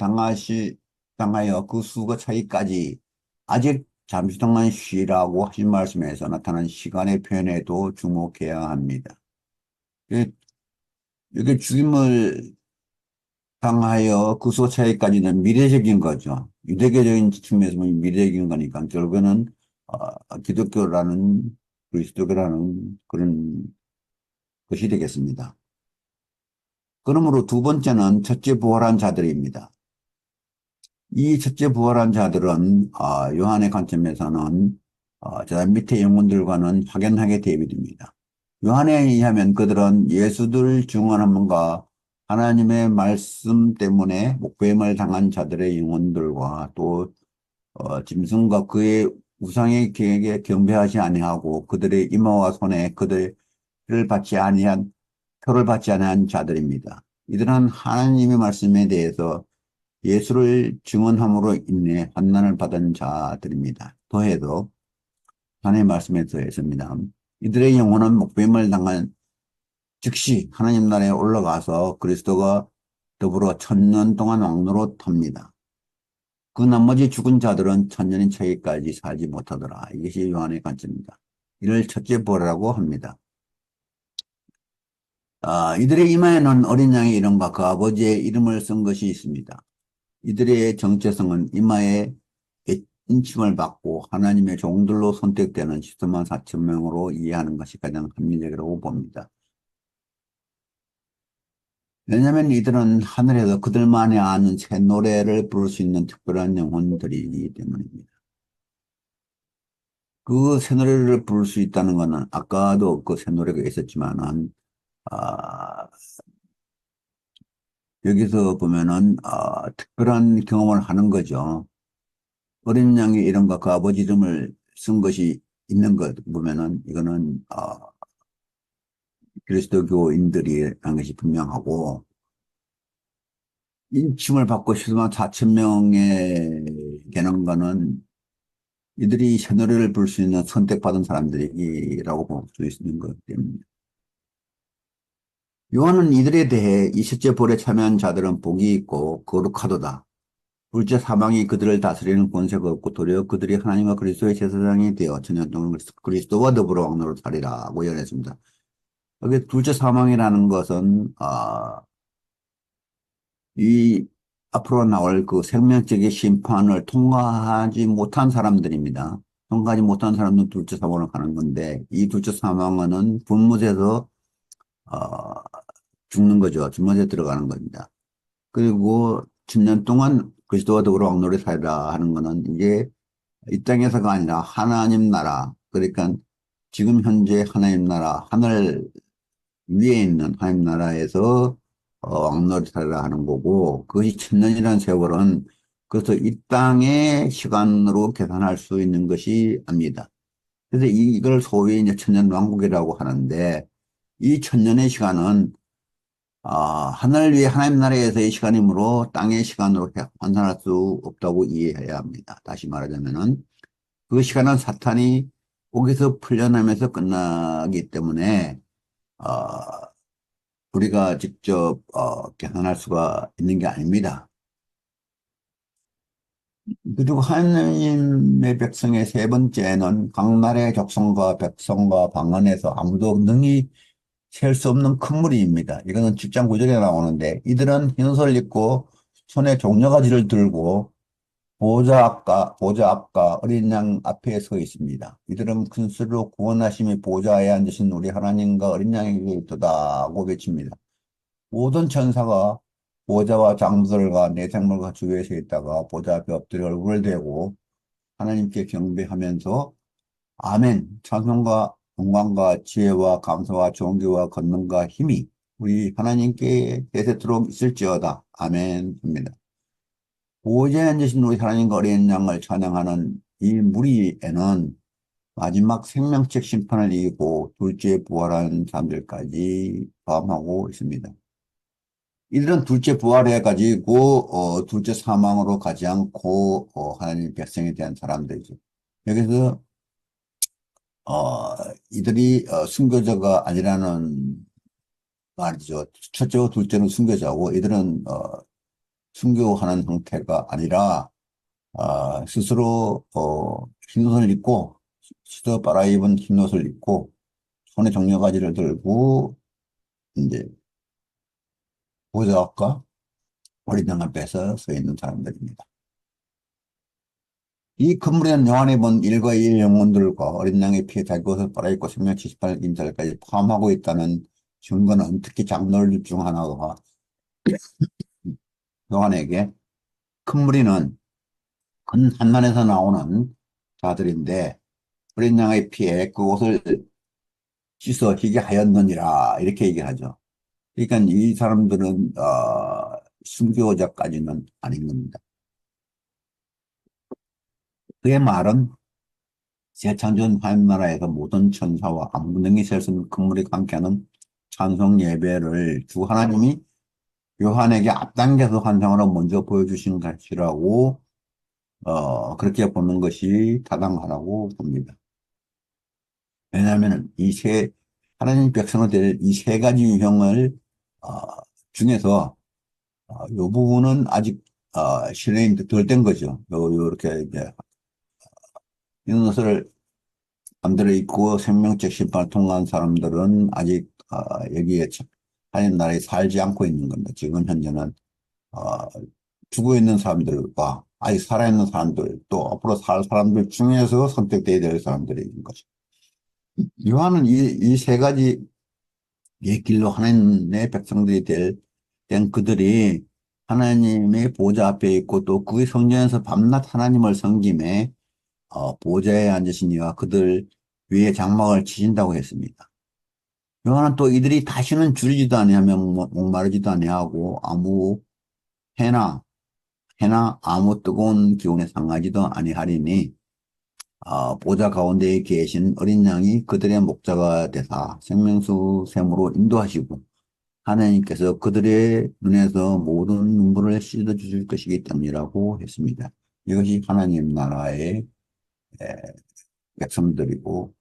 당하여 그 수가 차이까지 아직 잠시 동안 쉬라고 하신 말씀에서 나타난 시간의 표현에도 주목해야 합니다. 이게 죽임을 당하여 그 수가 차이까지는 미래적인 거죠. 유대교적인 측면에서 보면 미래적인 거니까 결국에는 기독교라는 그리스도교라는 그런 것이 되겠습니다. 그러므로 두 번째는 첫째 부활한 자들입니다. 이 첫째 부활한 자들은 요한의 관점에서는 저 밑에 영혼들과는 확연하게 대비됩니다. 요한에 의하면 그들은 예수들 중 한 분과 하나님의 말씀 때문에 목배임을 당한 자들의 영혼들과 또 짐승과 그의 우상의 계획에 경배하지 아니하고 그들의 이마와 손에 그들을 받지 아니한 표를 받지 아니한 자들입니다. 이들은 하나님의 말씀에 대해서 예수를 증언함으로 인해 환난을 받은 자들입니다. 더해도 하나님의 말씀에 더해서입니다. 이들의 영혼은 목배임을 당한 즉시 하나님 나라에 올라가서 그리스도가 더불어 1000년 동안 왕노릇합니다. 그 나머지 죽은 자들은 천년이 차기까지 살지 못하더라. 이것이 요한의 관점입니다. 이를 첫째 부활이라고 합니다. 이들의 이마에는 어린 양의 이름과 그 아버지의 이름을 쓴 것이 있습니다. 이들의 정체성은 이마에 인침을 받고 하나님의 종들로 선택되는 14만 4천 명으로 이해하는 것이 가장 합리적이라고 봅니다. 왜냐하면 이들은 하늘에서 그들만이 아는 새 노래를 부를 수 있는 특별한 영혼들이기 때문입니다. 그 새 노래를 부를 수 있다는 것은 아까도 그 새 노래가 있었지만은 아, 여기서 보면은 특별한 경험을 하는 거죠. 어린 양의 이름과 그 아버지 이름을 쓴 것이 있는 것 보면은 이거는 그리스도교인들이라는 것이 분명하고 인침을 받고 10만 4천 명에 되는 거는 이들이 새 노래를 부를 수 있는 선택받은 사람들이라고 볼 수 있는 것 때문입니다. 요한은 이들에 대해 이 셋째 볼에 참여한 자들은 복이 있고 거룩하도다. 둘째 사망이 그들을 다스리는 권세가 없고 도리어 그들이 하나님과 그리스도의 제사장이 되어 천년 동안 그리스도와 더불어 왕노릇 하리라고 예언했습니다. 여기 둘째 사망이라는 것은 이 앞으로 나올 그 생명적인 심판을 통과하지 못한 사람들입니다. 통과하지 못한 사람은 둘째 사망을 가는 건데 이 둘째 사망은 불못에서 어, 죽는 거죠. 불못에 들어가는 겁니다. 그리고 1000년 동안 그리스도와 더불어 왕노릇 하리라 하는 거는 이게 이 땅에서가 아니라 하나님 나라, 그러니까 지금 현재 하나님 나라, 하늘 위에 있는 하나님 나라에서 왕노릇하리라 하는 거고, 그것이 1000년이라는 세월은 그래서 이 땅의 시간으로 계산할 수 있는 것이 압니다. 그래서 이걸 소위 이제 천년 왕국이라고 하는데, 이 1000년의 시간은 하늘 위에 하나님 나라에서의 시간이므로 땅의 시간으로 환산할 수 없다고 이해해야 합니다. 다시 말하자면은 그 시간은 사탄이 거기서 풀려나면서 끝나기 때문에 우리가 직접 계산할 수가 있는 게 아닙니다. 그리고 하나님의 백성의 세 번째는 각나라의 족속과 백성과 방언에서 아무도 능히 셀 수 없는 큰 무리입니다. 이거는 7장 9절에 나오는데 이들은 흰 옷을 입고 손에 종려가지를 들고 보좌 앞과 어린 양 앞에 서 있습니다. 이들은 큰 소리로 구원하심이 보좌에 앉으신 우리 하나님과 어린 양에게 있도다 하고 외칩니다. 모든 천사가 보좌와 장들과 내 생물과 주위에 서 있다가 보좌 앞에 엎드려 얼굴을 대고 하나님께 경배하면서 아멘 찬송과 영광과 지혜와 감사와 존귀와 권능과 힘이 우리 하나님께 대세토록 있을지어다 아멘 합니다. 보좌에 앉으신 우리 하나님과 어린 양을 찬양하는 이 무리에는 마지막 생명책 심판을 이기고 둘째 부활한 사람들까지 포함하고 있습니다. 이들은 둘째 부활해가지고 둘째 사망으로 가지 않고 하나님 백성에 대한 사람들이죠. 여기서 이들이 순교자가 아니라는 말이죠. 첫째와 둘째는 순교자고 이들은 순교하는 형태가 아니라 스스로 흰옷을 입고 스스로 빨아입은 흰옷을 입고 손에 종려가지를 들고 이제 보좌과 어린 양 앞에서 서 있는 사람들입니다. 이 건물에는 요한이 본 일과 이 영혼들과 어린 양의 피에 자기 옷을 빨아입고 생명 78 인자까지 포함하고 있다는 증거는 특히 장로들 중 하나가 요한에게 큰 무리는 큰 한난에서 나오는 자들인데 어린 양의 피에 그 옷을 씻어 희게 하였느니라 이렇게 얘기하죠. 그러니까 이 사람들은 순교자까지는 아닌 겁니다. 그의 말은 새창조한 하늘나라에서 모든 천사와 아무 능히 셀 수 없는 큰물이 함께하는 찬송 예배를 주 하나님이 요한에게 앞당겨서 환상으로 먼저 보여주신 것이라고 그렇게 보는 것이 타당하다고 봅니다. 왜냐하면 하나님 백성을 될 이 세 가지 유형을 어, 중에서 요 부분은 아직 실행이 덜 된 거죠. 요렇게 이제 이런 것을 만들어 있고 생명적 심판을 통과한 사람들은 아직 여기에 하나님 나라에 살지 않고 있는 겁니다. 지금 현재는 어, 죽어 있는 사람들과 아직 살아있는 사람들 또 앞으로 살 사람들 중에서 선택돼야 될 사람들이 있는 거죠. 요한은 이 세 가지 길로 하나님의 백성들이 된 그들이 하나님의 보좌 앞에 있고 또 그의 성전에서 밤낮 하나님을 섬김에 보좌에 앉으신 이와 그들 위에 장막을 치신다고 했습니다. 요한은 또 이들이 다시는 줄이지도 아니하며 목마르지도 아니하고 아무 해나 아무 뜨거운 기운에 상하지도 아니하리니 보좌 가운데에 계신 어린 양이 그들의 목자가 되사 생명수 샘으로 인도하시고 하나님께서 그들의 눈에서 모든 눈물을 씻어 주실 것이기 때문이라고 했습니다. 이것이 하나님 나라의 에, 백성들이고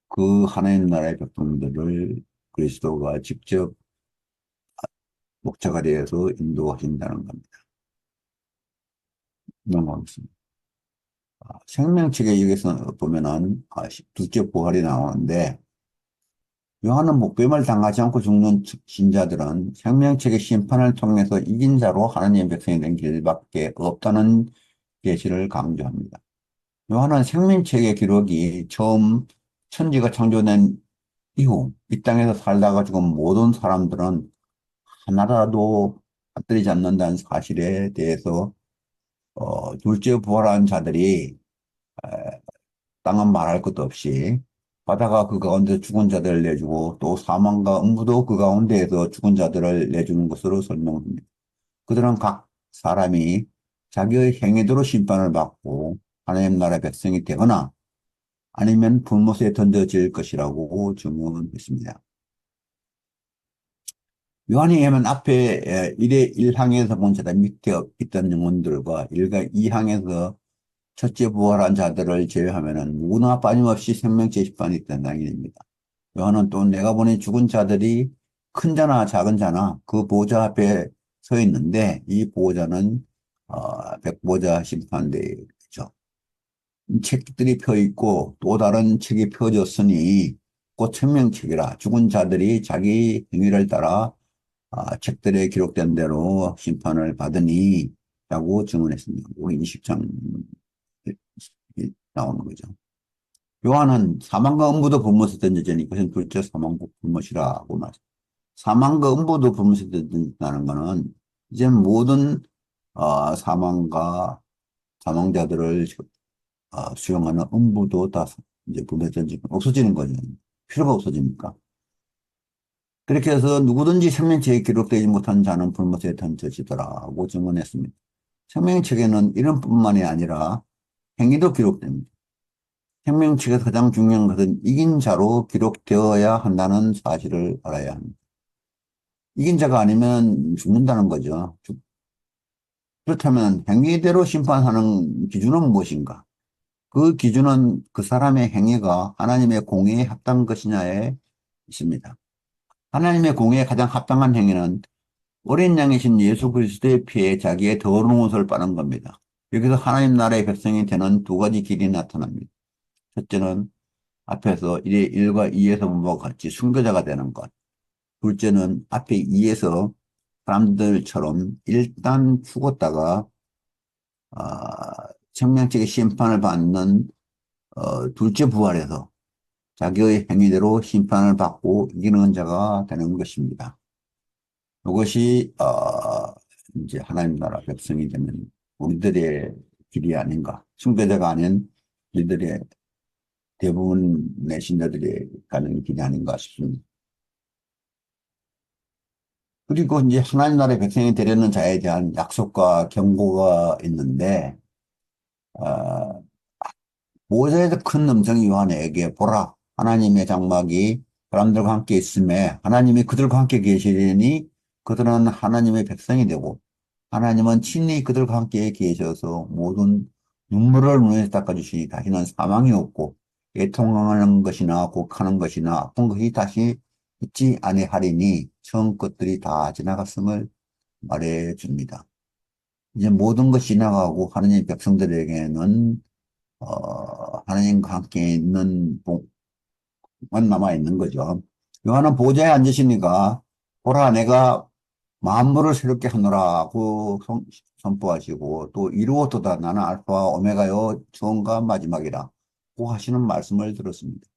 그 하나님 나라의 백성들을 그리스도가 직접 목자가 되어서 인도하신다는 겁니다. 넘어가겠습니다. 생명책에 여기서 보면은 둘째 부활이 나오는데 요한은 목배임을 당하지 않고 죽는 신자들은 생명책의 심판을 통해서 이긴 자로 하나님의 백성이 된 길밖에 없다는 계시를 강조합니다. 요한은 생명책의 기록이 처음 천지가 창조된 이후 이 땅에서 살다가 죽은 모든 사람들은 하나라도 빠뜨리지 않는다는 사실에 대해서 둘째 부활한 자들이 땅은 말할 것도 없이 바다가 그 가운데 죽은 자들을 내주고 또 사망과 음부도 그 가운데에서 죽은 자들을 내주는 것으로 설명합니다. 그들은 각 사람이 자기의 행위대로 심판을 받고 하나님 나라 백성이 되거나 아니면 불못에 던져질 것이라고 증언했습니다. 요한에 의하면 앞에 1의 1항에서 본 자들 밑에 있던 영혼들과 1과 2항에서 첫째 부활한 자들을 제외하면 누구나 빠짐없이 생명체 심판이 있다는 당연입니다. 요한은 또 내가 보니 죽은 자들이 큰 자나 작은 자나 그 보호자 앞에 서 있는데 이 보호자는 백보자 심판대죠. 책들이 펴 있고 또 다른 책이 펴졌으니 곧 생명책이라 죽은 자들이 자기 행위를 따라 책들에 기록된 대로 심판을 받으니 라고 증언했습니다. 우리 20장 나오는 거죠. 요한은 사망과 음부도 불못에 던져지니 이것은 둘째 사망과 불못이라고 말했습니다. 사망과 음부도 불못에 던진다는 것은 이제 모든 사망자들을 수용하는 음부도 다 이제 불못에 던지고 없어지는 거죠. 필요가 없어지니까. 그렇게 해서 누구든지 생명책에 기록되지 못한 자는 불못에 던져지더라고 증언했습니다. 생명책에는 이름뿐만이 아니라 행위도 기록됩니다. 생명책에서 가장 중요한 것은 이긴 자로 기록되어야 한다는 사실을 알아야 합니다. 이긴 자가 아니면 죽는다는 거죠. 그렇다면 행위대로 심판하는 기준은 무엇인가? 그 기준은 그 사람의 행위가 하나님의 공의에 합당한 것이냐에 있습니다. 하나님의 공의에 가장 합당한 행위는 어린 양이신 예수 그리스도의 피에 자기의 더러운 옷을 빠는 겁니다. 여기서 하나님 나라의 백성이 되는 두 가지 길이 나타납니다. 첫째는 앞에서 1과 2에서 본 바와 같이 순교자가 되는 것. 둘째는 앞에 2에서 사람들처럼 일단 죽었다가 생명책의 심판을 받는 둘째 부활에서 자기의 행위대로 심판을 받고 이기는 자가 되는 것입니다. 이것이 이제 하나님 나라 백성이 되면 우리들의 길이 아닌가. 순교자가 아닌 우리들의 대부분의 신자들이 가는 길이 아닌가 싶습니다. 그리고 이제 하나님 나라의 백성이 되려는 자에 대한 약속과 경고가 있는데, 어, 모세에서 큰 음성이 요한에게 보라, 하나님의 장막이 사람들과 함께 있음에 하나님이 그들과 함께 계시리니 그들은 하나님의 백성이 되고 하나님은 친히 그들과 함께 계셔서 모든 눈물을 눈에서 닦아주시니 다시는 사망이 없고 애통하는 것이나 곡하는 것이나 아픈 것이 다시 있지 아니하리니 처음 것들이 다 지나갔음을 말해 줍니다. 이제 모든 것이 지나가고 하나님 백성들에게는 하나님과 함께 있는 복만 남아 있는 거죠. 요한은 보좌에 앉으시니까 보라 내가 만물을 새롭게 하노라고 선포하시고 또 이루었도다 나는 알파와 오메가요 처음과 마지막이라 고 하시는 말씀을 들었습니다.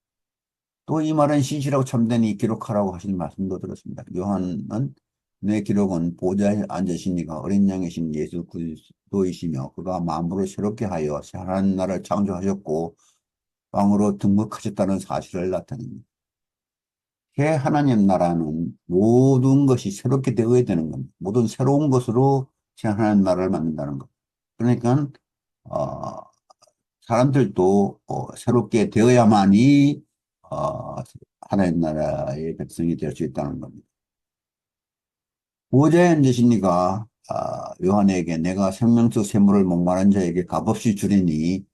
또 이 말은 신실하고 참되니 기록하라고 하시는 말씀도 들었습니다. 요한은 내 기록은 보좌에 앉으시니가 어린 양이신 예수 그리스도이시며 그가 만물을 새롭게 하여 하나님 나라를 창조하셨고 왕으로 등극하셨다는 사실을 나타냅니다. 새 하나님 나라는 모든 것이 새롭게 되어야 되는 겁니다. 모든 새로운 것으로 새 하나님 나라를 만든다는 것. 그러니까 어, 사람들도 새롭게 되어야만이 어, 하나님 나라의 백성이 될 수 있다는 겁니다. 보좌에 앉으시니가 요한에게 내가 생명수 샘물을 목마른 자에게 값없이 주리니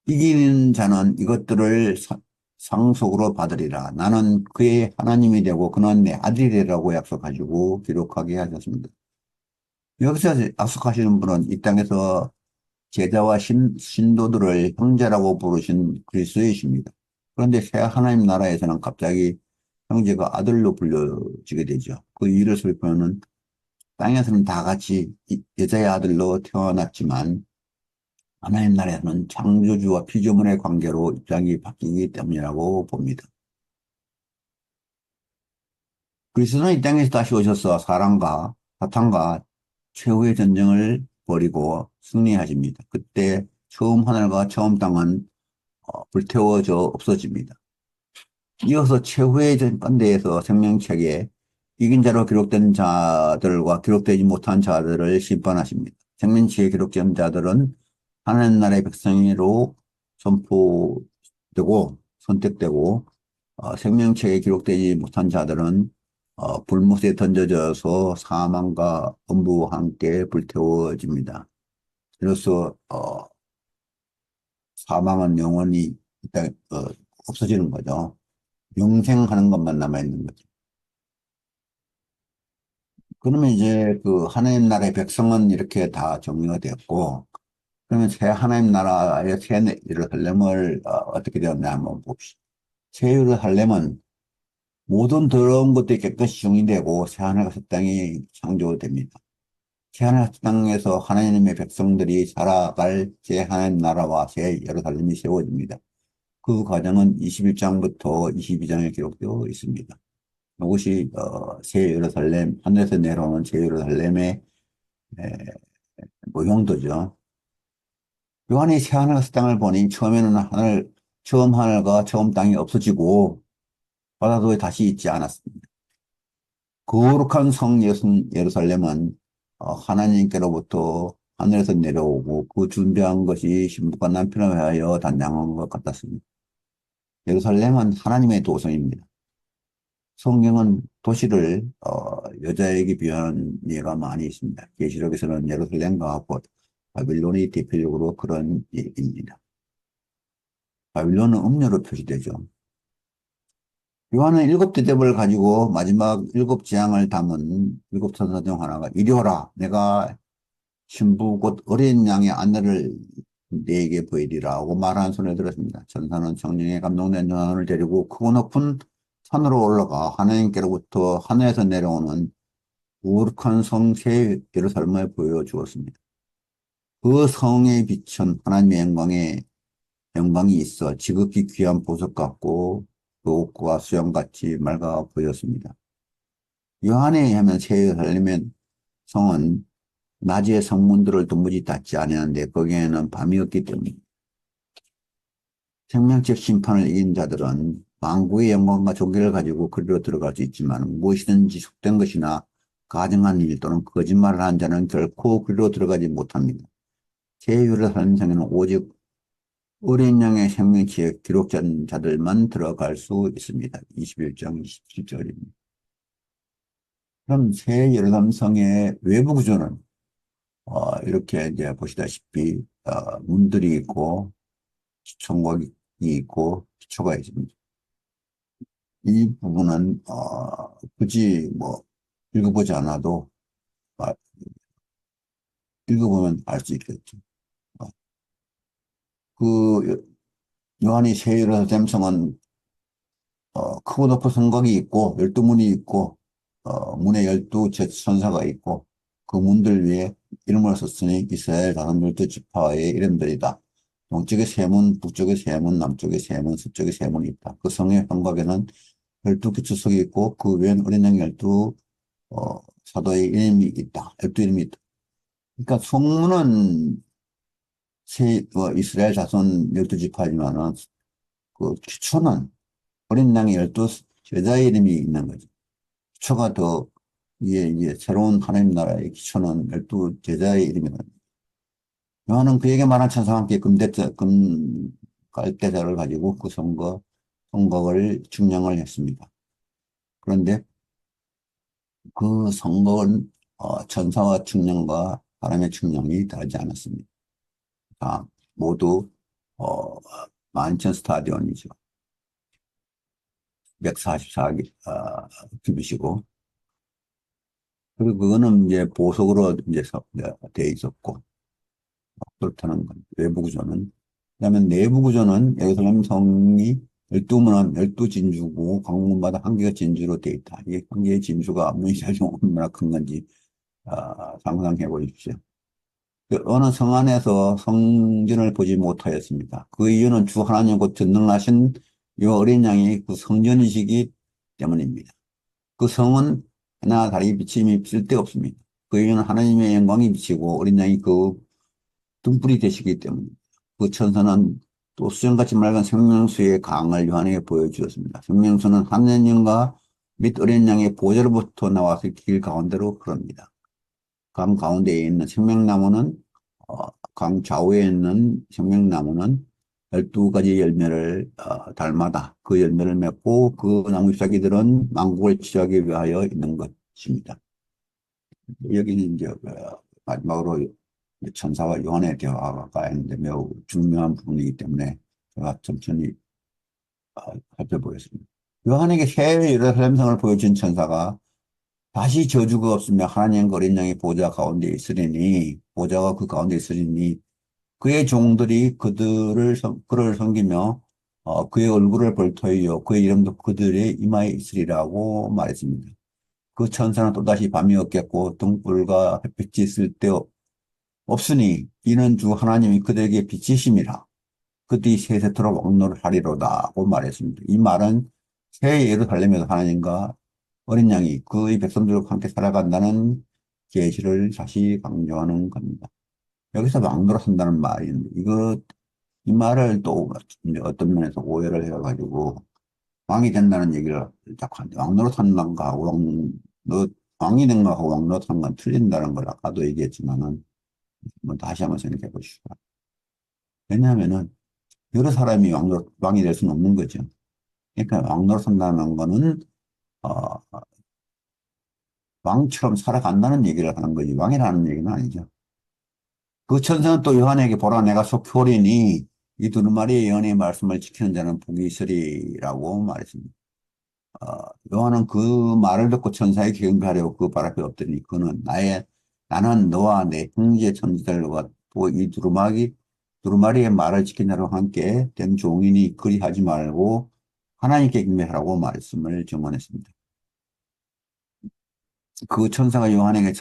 이기는 자는 이것들을 상속으로 받으리라. 나는 그의 하나님이 되고 그는 내 아들이 되라고 약속하시고 기록하게 하셨습니다. 여기서 약속하시는 분은 이 땅에서 제자와 신도들을 형제라고 부르신 그리스도이십니다. 그런데 새 하나님 나라에서는 갑자기 형제가 아들로 불려지게 되죠. 그 이유를 살펴보면 땅에서는 다 같이 여자의 아들로 태어났지만 하나님 나라에서는 창조주와 피조물의 관계로 입장이 바뀌기 때문이라고 봅니다. 그리스도는 이 땅에서 다시 오셔서 사람과 사탄과 최후의 전쟁을 벌이고 승리하십니다. 그때 처음 하늘과 처음 땅은 불태워져 없어집니다. 이어서 최후의 전대에서 생명책에 이긴 자로 기록된 자들과 기록되지 못한 자들을 심판하십니다. 생명책에 기록된 자들은 하나님 나라의 백성으로 선포되고 선택되고 생명책에 기록되지 못한 자들은 불못에 던져져서 사망과 음부와 함께 불태워집니다. 그래서 사망은 영원히 일단 없어지는 거죠. 영생하는 것만 남아있는 거죠. 그러면 이제 그 하나님 나라의 백성은 이렇게 다 정리가 됐고, 그러면 새 하나님 나라의 새 예루살렘을 어떻게 되었나 한번 봅시다. 새 예루살렘은 모든 더러운 것들이 깨끗이 정리되고 새 하늘과 새 땅이 창조됩니다. 새 하늘과 새 땅에서 하나님의 백성들이 살아갈 새 하나님 나라와 새 예루살렘이 세워집니다. 그 과정은 21장부터 22장에 기록되어 있습니다. 이것이 새 예루살렘, 하늘에서 내려오는 새 예루살렘의 에, 모형도죠. 요한이 새 하늘과 새 땅을 보니 처음에는 처음 하늘과 처음 땅이 없어지고 바다도 다시 있지 않았습니다. 거룩한 성 예루살렘은 하나님께로부터 하늘에서 내려오고 그 준비한 것이 신부가 남편을 위하여 단장한 것 같았습니다. 예루살렘은 하나님의 도성입니다. 성경은 도시를 여자에게 비유하는 예가 많이 있습니다. 계시록에서는 예루살렘과 바빌론이 대표적으로 그런 예입니다. 바빌론은 음료로 표시되죠. 요한은 일곱 대접을 가지고 마지막 일곱 재앙을 담은 일곱 천사 중 하나가 이리 오라 내가 신부 곧 어린 양의 안내를 네게 보이리라고 말하는 소리를 들었습니다. 천사는 성령에 감동된 요한을 데리고 크고 높은 산으로 올라가 하나님께로부터 하늘에서 내려오는 거룩한 성 새 예루살렘을 보여주었습니다. 그 성에 비춘 하나님의 영광이 있어 지극히 귀한 보석 같고 그 옷과 수염같이 맑아 보였습니다. 요한에 의하면 새 예루살렘의 성은 낮에 성문들을 도무지 닫지 아니하는데 거기에는 밤이었기 때문에 생명적 심판을 이긴 자들은 만국의 영광과 존귀를 가지고 그리로 들어갈 수 있지만 무엇이든지 속된 것이나 가증한 일 또는 거짓말을 한 자는 결코 그리로 들어가지 못합니다. 새 예루살렘 성에는 오직 어린 양의 생명치에 기록된 자들만 들어갈 수 있습니다. 21장 27절입니다. 그럼 새 예루살렘 성의 외부 구조는 이렇게 이제 보시다시피 문들이 있고 기초막이 있고 기초가 있습니다. 이 부분은 굳이 뭐 읽어보지 않아도 아, 읽어보면 알 수 있겠죠. 어, 그 요한이 새 예루살렘 성은 크고 높은 성곽이 있고 12문이 있고 문에 12천사가 있고 그 문들 위에 이름을 썼으니 이스라엘 다른 12지파의 이름들이다. 동쪽에 세 문, 북쪽에 세 문, 남쪽에 세 문, 서쪽에 세 문이 있다. 그 성의 성곽에는 12기초석이 있고 그 외엔 어린 양 12 사도의 이름이 있다. 12이름이 있다. 그러니까 성문은 이스라엘 자손 12지파지만은 그 기초는 어린 양의 12 제자의 이름이 있는 거죠. 기초가 더, 이게 새로운 하나님 나라의 기초는 12 제자의 이름이다. 요한은 그에게 말한 천사와 함께 갈대자를 가지고 그 성곽을 측량을 했습니다. 그런데 그 성곽은 천사와 측량과 사람의 측량이 다르지 않았습니다. 다 모두 어, 만천 스타디온이죠. 144 큐빗이고 그리고 그거는 이제 보석으로 이제 돼 있었고 그렇다는 건 외부 구조는. 그다음에 내부 구조는 예루살렘 성이 12문은 12진주고 광문마다 한 개가 진주로 돼 있다. 이게 한 개의 진주가 문이 얼마나 큰 건지 상상해 보십시오. 그 어느 성 안에서 성전을 보지 못하였습니다. 그 이유는 주 하나님 곧 전능하신 이 어린 양이 그 성전이시기 때문입니다. 그 성은 하나 다르게 비침이 쓸데없습니다. 그 이유는 하나님의 영광이 비치고 어린 양이 그 등불이 되시기 때문입니다. 그 천사는 또 수정같이 맑은 생명수의 강을 요한에게 보여주었습니다. 생명수는 하느님과 및 어린 양의 보좌로부터 나와서 길 가운데로 흐릅니다. 강 가운데에 있는 생명나무는 강 좌우에 있는 생명나무는 12가지 열매를 달마다 그 열매를 맺고 그 나무 잎사귀들은 만국을 치유하기 위하여 있는 것입니다. 여기는 이제 마지막으로 천사와 요한의 대화가 있는데 매우 중요한 부분이기 때문에 제가 천천히 살펴보겠습니다. 요한에게 새 예루살렘 성을 보여준 천사가 다시 저주가 없으며 하나님과 어린 양의 보좌 가운데 있으리니 보좌가 그 가운데 있으리니 그의 종들이 그를 섬기며 그의 얼굴을 볼터이요 그의 이름도 그들의 이마에 있으리라고 말했습니다. 그 천사는 또다시 밤이 없겠고 등불과 햇빛이 있을 때 없으니 이는 주 하나님이 그들에게 빛이심이라. 그들이 세세토록 왕노를하리로다고 말했습니다. 이 말은 새 예루살렘에서 하나님과 어린 양이 그의 백성들과 함께 살아간다는 계시를 다시 강조하는 겁니다. 여기서 왕노릇한다는 말인데 이 말을 또 어떤 면에서 오해를 해가지고 왕이 된다는 얘기를 자꾸 하는데 왕노릇하는 거하고 왕이 된 거하고 왕노릇하는 건 틀린다는 걸 아까도 얘기했지만은 한번 다시 한번 생각해 보시죠. 왜냐하면은 여러 사람이 왕이 될 수는 없는 거죠. 그러니까 왕노릇한다는 거는 어, 왕처럼 살아간다는 얘기를 하는 거지 왕이라는 얘기는 아니죠. 그 천사는 또 요한에게 보라 내가 속히 오리니 이 두루마리의 예언의 말씀을 지키는 자는 복이 있으리라고 말했습니다. 어, 요한은 그 말을 듣고 천사에게 경배하려고 그 발 앞에 엎드리니 그는 나는 너와 내 형제 천지들과 또 이 두루마리의 말을 지킨 자로 함께 된 종이니 그리하지 말고 하나님께 경배하라고 말씀을 증언했습니다. 그 천사가 요한에게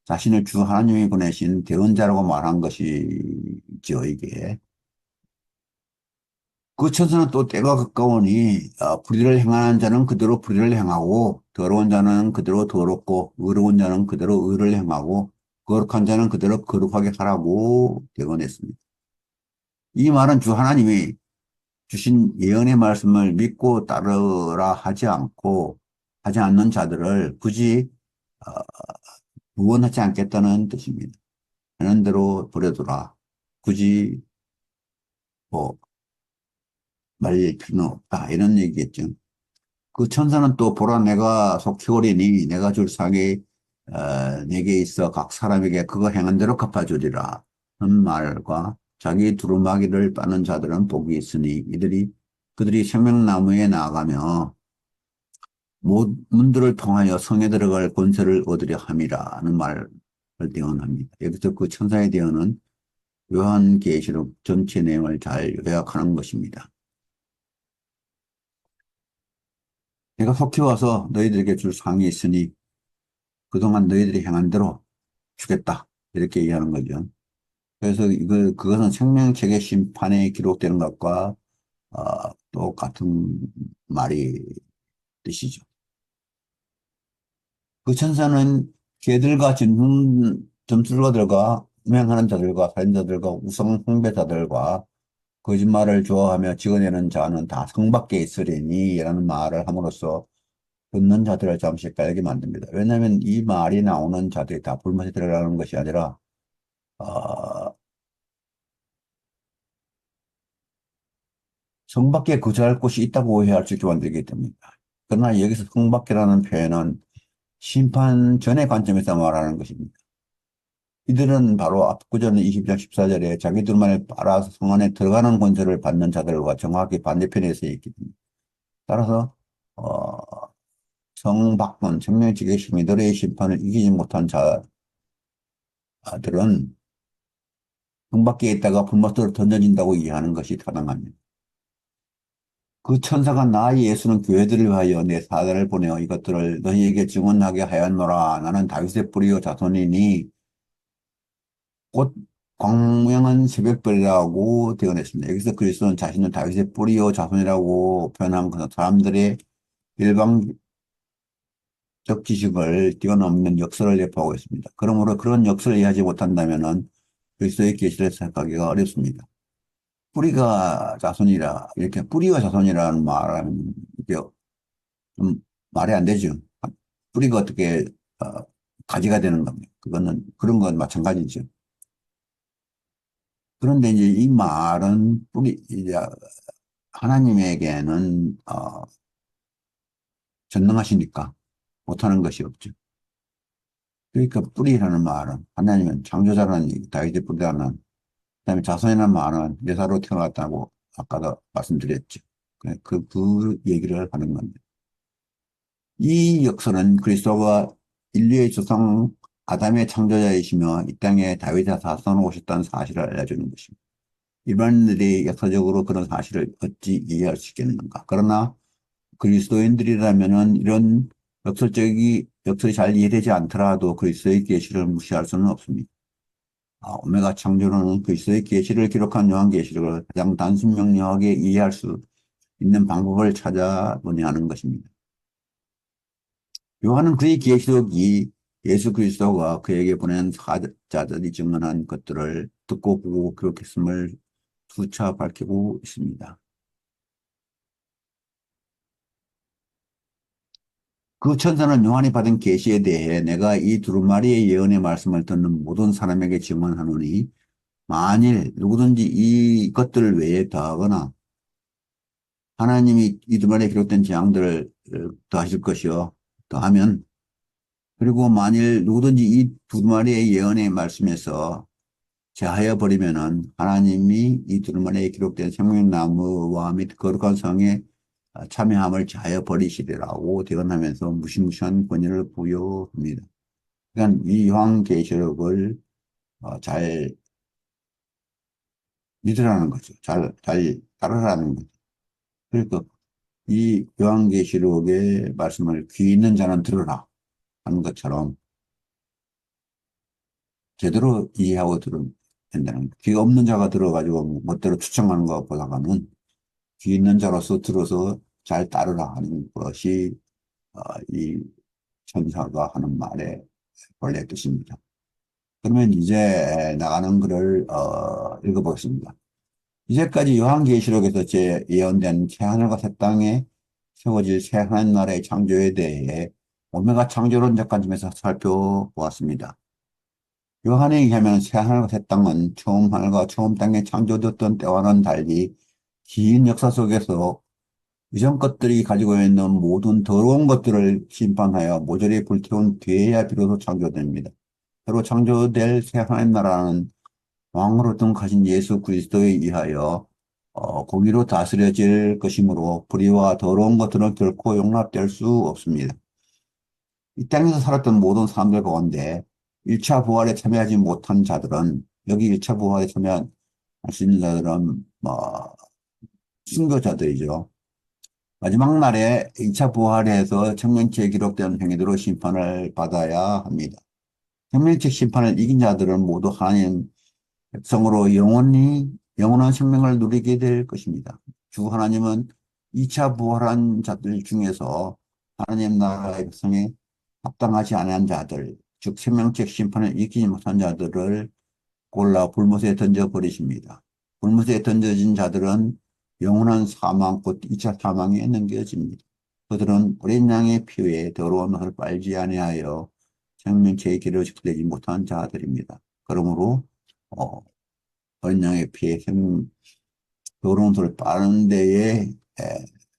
자신을 주 하나님이 보내신 대언자라고 말한 것이죠, 이게. 그 천사는 또 때가 가까우니 불의를 행하는 자는 그대로 불의를 행하고 더러운 자는 그대로 더럽고 의로운 자는 그대로 의를 행하고 거룩한 자는 그대로 거룩하게 하라고 대언했습니다. 이 말은 주 하나님이 주신 예언의 말씀을 믿고 따르라 하지 않는 자들을 굳이 어, 구원하지 않겠다는 뜻입니다. 하는 대로 버려두라. 굳이 뭐 말릴 필요는 없다. 이런 얘기겠죠. 그 천사는 또 보라 내가 속히 오리니 내가 줄 상이 내게 있어 각 사람에게 그거 행한 대로 갚아주리라 하는 말과 자기 두루마기를 빠는 자들은 복이 있으니 그들이 생명나무에 나아가며 문들을 통하여 성에 들어갈 권세를 얻으려 함이라 하는 말을 대언합니다. 여기서 그 천사의 대언은 요한계시록 전체 내용을 잘 요약하는 것입니다. 내가 속히 와서 너희들에게 줄 상이 있으니 그동안 너희들이 행한 대로 주겠다. 이렇게 얘기하는 거죠. 그래서 그것은 생명책의 심판에 기록되는 것과 똑같은 말이 뜻이죠. 그 천사는 개들과 점술가들과 음행하는 자들과 살인자들과 우상 숭배자들과 거짓말을 좋아하며 찍어내는 자는 다 성 밖에 있으리니 라는 말을 함으로써 듣는 자들을 잠시 헷갈리게 만듭니다. 왜냐하면 이 말이 나오는 자들이 다 불못에 들어가는 것이 아니라 어, 성 밖에 거주할 곳이 있다고 오해할 수 있게 만들기 때문입니다. 그러나 여기서 성 밖이라는 표현은 심판 전의 관점에서 말하는 것입니다. 이들은 바로 앞구절 20장 14절에 자기들만을 빨아서 성 안에 들어가는 권세를 받는 자들과 정확히 반대편에 서 있기 때문입니다. 따라서 어, 성 밖은 생명지계 심의들의 심판을 이기지 못한 자들은 성 밖에 있다가 불못으로 던져진다고 이해하는 것이 타당합니다. 그 천사가 나 예수는 교회들을 위하여 내 사자를 보내어 이것들을 너희에게 증언하게 하였노라. 나는 다윗의 뿌리요 자손이니 곧 광명한 새벽별이라고 대언했습니다. 여기서 그리스도는 자신은 다윗의 뿌리요 자손이라고 표현한 것은 사람들의 일방적 지식을 뛰어넘는 역설을 내포하고 있습니다. 그러므로 그런 역설을 이해하지 못한다면 그리스도의 계시를 생각하기가 어렵습니다. 뿌리가 자손이라 이렇게 뿌리가 자손이라는 말은 이게 좀 말이 안 되죠. 뿌리가 어떻게 어, 가지가 되는 겁니까? 그거는 그런 건 마찬가지죠. 그런데 이제 이 말은 이제 하나님에게는 전능하시니까 못하는 것이 없죠. 그러니까 뿌리라는 말은 하나님은 창조자라는 얘기, 다윗의 뿌리라는 그다음에 자손이라는 말은 여자로 태어났다고 아까도 말씀드렸죠. 그 얘기를 하는 겁니다. 이 역설은 그리스도가 인류의 조상 아담의 창조자이시며 이 땅에 다윗의 자손으로 오셨다는 사실을 알려주는 것입니다. 일반인들이 역사적으로 그런 사실을 어찌 이해할 수 있겠는가. 그러나 그리스도인들이라면은 이런 역설이 잘 이해되지 않더라도 그리스도의 계시를 무시할 수는 없습니다. 오메가 창조론은 그리스도의 계시를 기록한 요한계시록을 가장 단순 명료하게 이해할 수 있는 방법을 찾아 논의하는 것입니다. 요한은 그의 계시록이 예수 그리스도가 그에게 보낸 사자들이 증언한 것들을 듣고 보고 기록했음을 수차 밝히고 있습니다. 그 천사는 요한이 받은 계시에 대해 내가 이 두루마리의 예언의 말씀을 듣는 모든 사람에게 증언하노니 만일 누구든지 이것들 외에 더하거나 하나님이 이 두루마리에 기록된 재앙들을 더하실 것이요 더하면 그리고 만일 누구든지 이 두루마리의 예언의 말씀에서 제하여 버리면은 하나님이 이 두루마리에 기록된 생명나무와 및 거룩한 성에 참여함을 제하여 버리시리라고 대언하면서 무시무시한 권위를 부여합니다. 그러니까 이 요한계시록을 잘 믿으라는 거죠. 잘 따르라는 거죠. 그러니까 이 요한계시록의 말씀을 귀 있는 자는 들으라 하는 것처럼 제대로 이해하고 들으면 된다는 거예요. 귀가 없는 자가 들어가지고 뭐 멋대로 추청하는 것보다는 귀 있는 자로서 들어서 잘 따르라 하는 것이 이 천사가 하는 말의 원래 뜻입니다. 그러면 이제 나가는 글을 읽어보겠습니다. 이제까지 요한계시록에서 예언된 새하늘과 새 땅에 세워질 새 하나님 나라의 창조에 대해 오메가 창조론적 관점에서 살펴보았습니다. 요한에 의하면 새하늘과 새 땅은 처음 하늘과 처음 땅에 창조되었던 때와는 달리 긴 역사 속에서 이전 것들이 가지고 있는 모든 더러운 것들을 심판하여 모조리 불태운 뒤에야 비로소 창조됩니다. 새로 창조될 새 하나님 나라는 왕으로 등하신 예수 그리스도에 의하여 공의로 다스려질 것이므로 불의와 더러운 것들은 결코 용납될 수 없습니다. 이 땅에서 살았던 모든 사람들 가운데 1차 부활에 참여하지 못한 자들은 여기 1차 부활에 참여할 수 있는 자들은 순교자들이죠. 마지막 날에 2차 부활에서 생명체에 기록된 행위대로 심판을 받아야 합니다. 생명체 심판을 이긴 자들은 모두 하나님 백성으로 영원한 생명을 누리게 될 것입니다. 주 하나님은 2차 부활한 자들 중에서 하나님 나라의 백성에 합당하지 않은 자들, 즉 생명책 심판을 이기지 못한 자들을 골라 불못에 던져버리십니다. 불못에 던져진 자들은 영원한 사망, 곧 2차 사망에 넘겨집니다. 그들은 어린 양의 피에 더러운 옷을 빨지 아니하여 생명체의 길을 지키지 못한 자들입니다. 그러므로 어, 어린 양의 피에 더러운 옷을 빠는 데에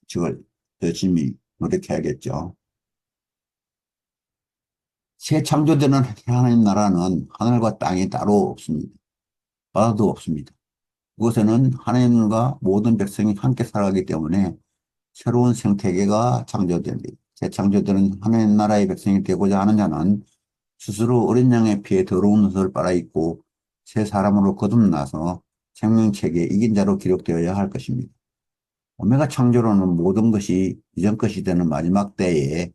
즉을 열심히 노력해야겠죠. 새 창조되는 하나님 나라는 하늘과 땅이 따로 없습니다. 바다도 없습니다. 그곳에는 하나님과 모든 백성이 함께 살아가기 때문에 새로운 생태계가 창조됩니다. 재창조되는 하나님 나라의 백성이 되고자 하는 자는 스스로 어린 양의 피에 더러운 옷을 빨아입고 새 사람으로 거듭나서 생명체계에 이긴 자로 기록되어야 할 것입니다. 오메가 창조로는 모든 것이 이전 것이 되는 마지막 때에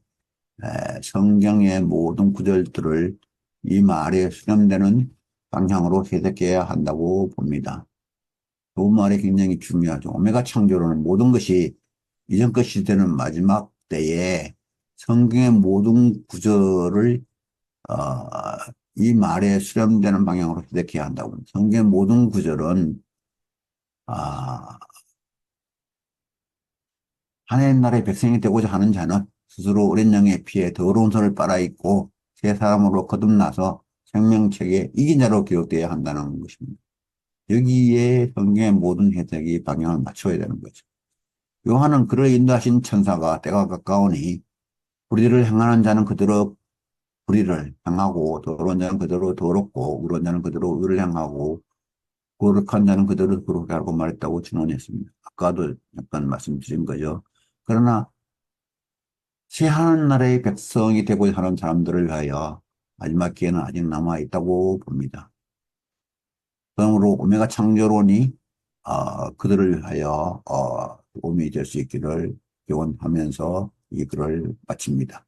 성경의 모든 구절들을 이 말에 수렴되는 방향으로 해석해야 한다고 봅니다. 그 말이 굉장히 중요하죠. 오메가 창조로는 모든 것이 이전 것이 되는 마지막 때에 성경의 모든 구절을 어, 이 말에 수렴되는 방향으로 해석해야 한다고. 성경의 모든 구절은 아, 하나님 나라의 백성이 되고자 하는 자는 스스로 어린 양의 피에 더러운 손을 빨아입고 새 사람으로 거듭나서 생명책에 이긴 자로 기록되어야 한다는 것입니다. 여기에 성경의 모든 해석이 방향을 맞춰야 되는 거죠. 요한은 그를 인도하신 천사가 때가 가까우니 불의를 행하는 자는 그대로 불의를 행하고 더러운 자는 그대로 더럽고 의로운 자는 그대로 의를 행하고 거룩한 자는 그대로 거룩하게 하고 말했다고 증언했습니다. 아까도 약간 말씀드린 거죠. 그러나 시하는 나라의 백성이 되고 사는 사람들을 위하여 마지막 기회는 아직 남아 있다고 봅니다. 그러므로 오메가 창조론이 그들을 위하여 도움이 될 수 있기를 기원하면서 이 글을 마칩니다.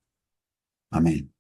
아멘.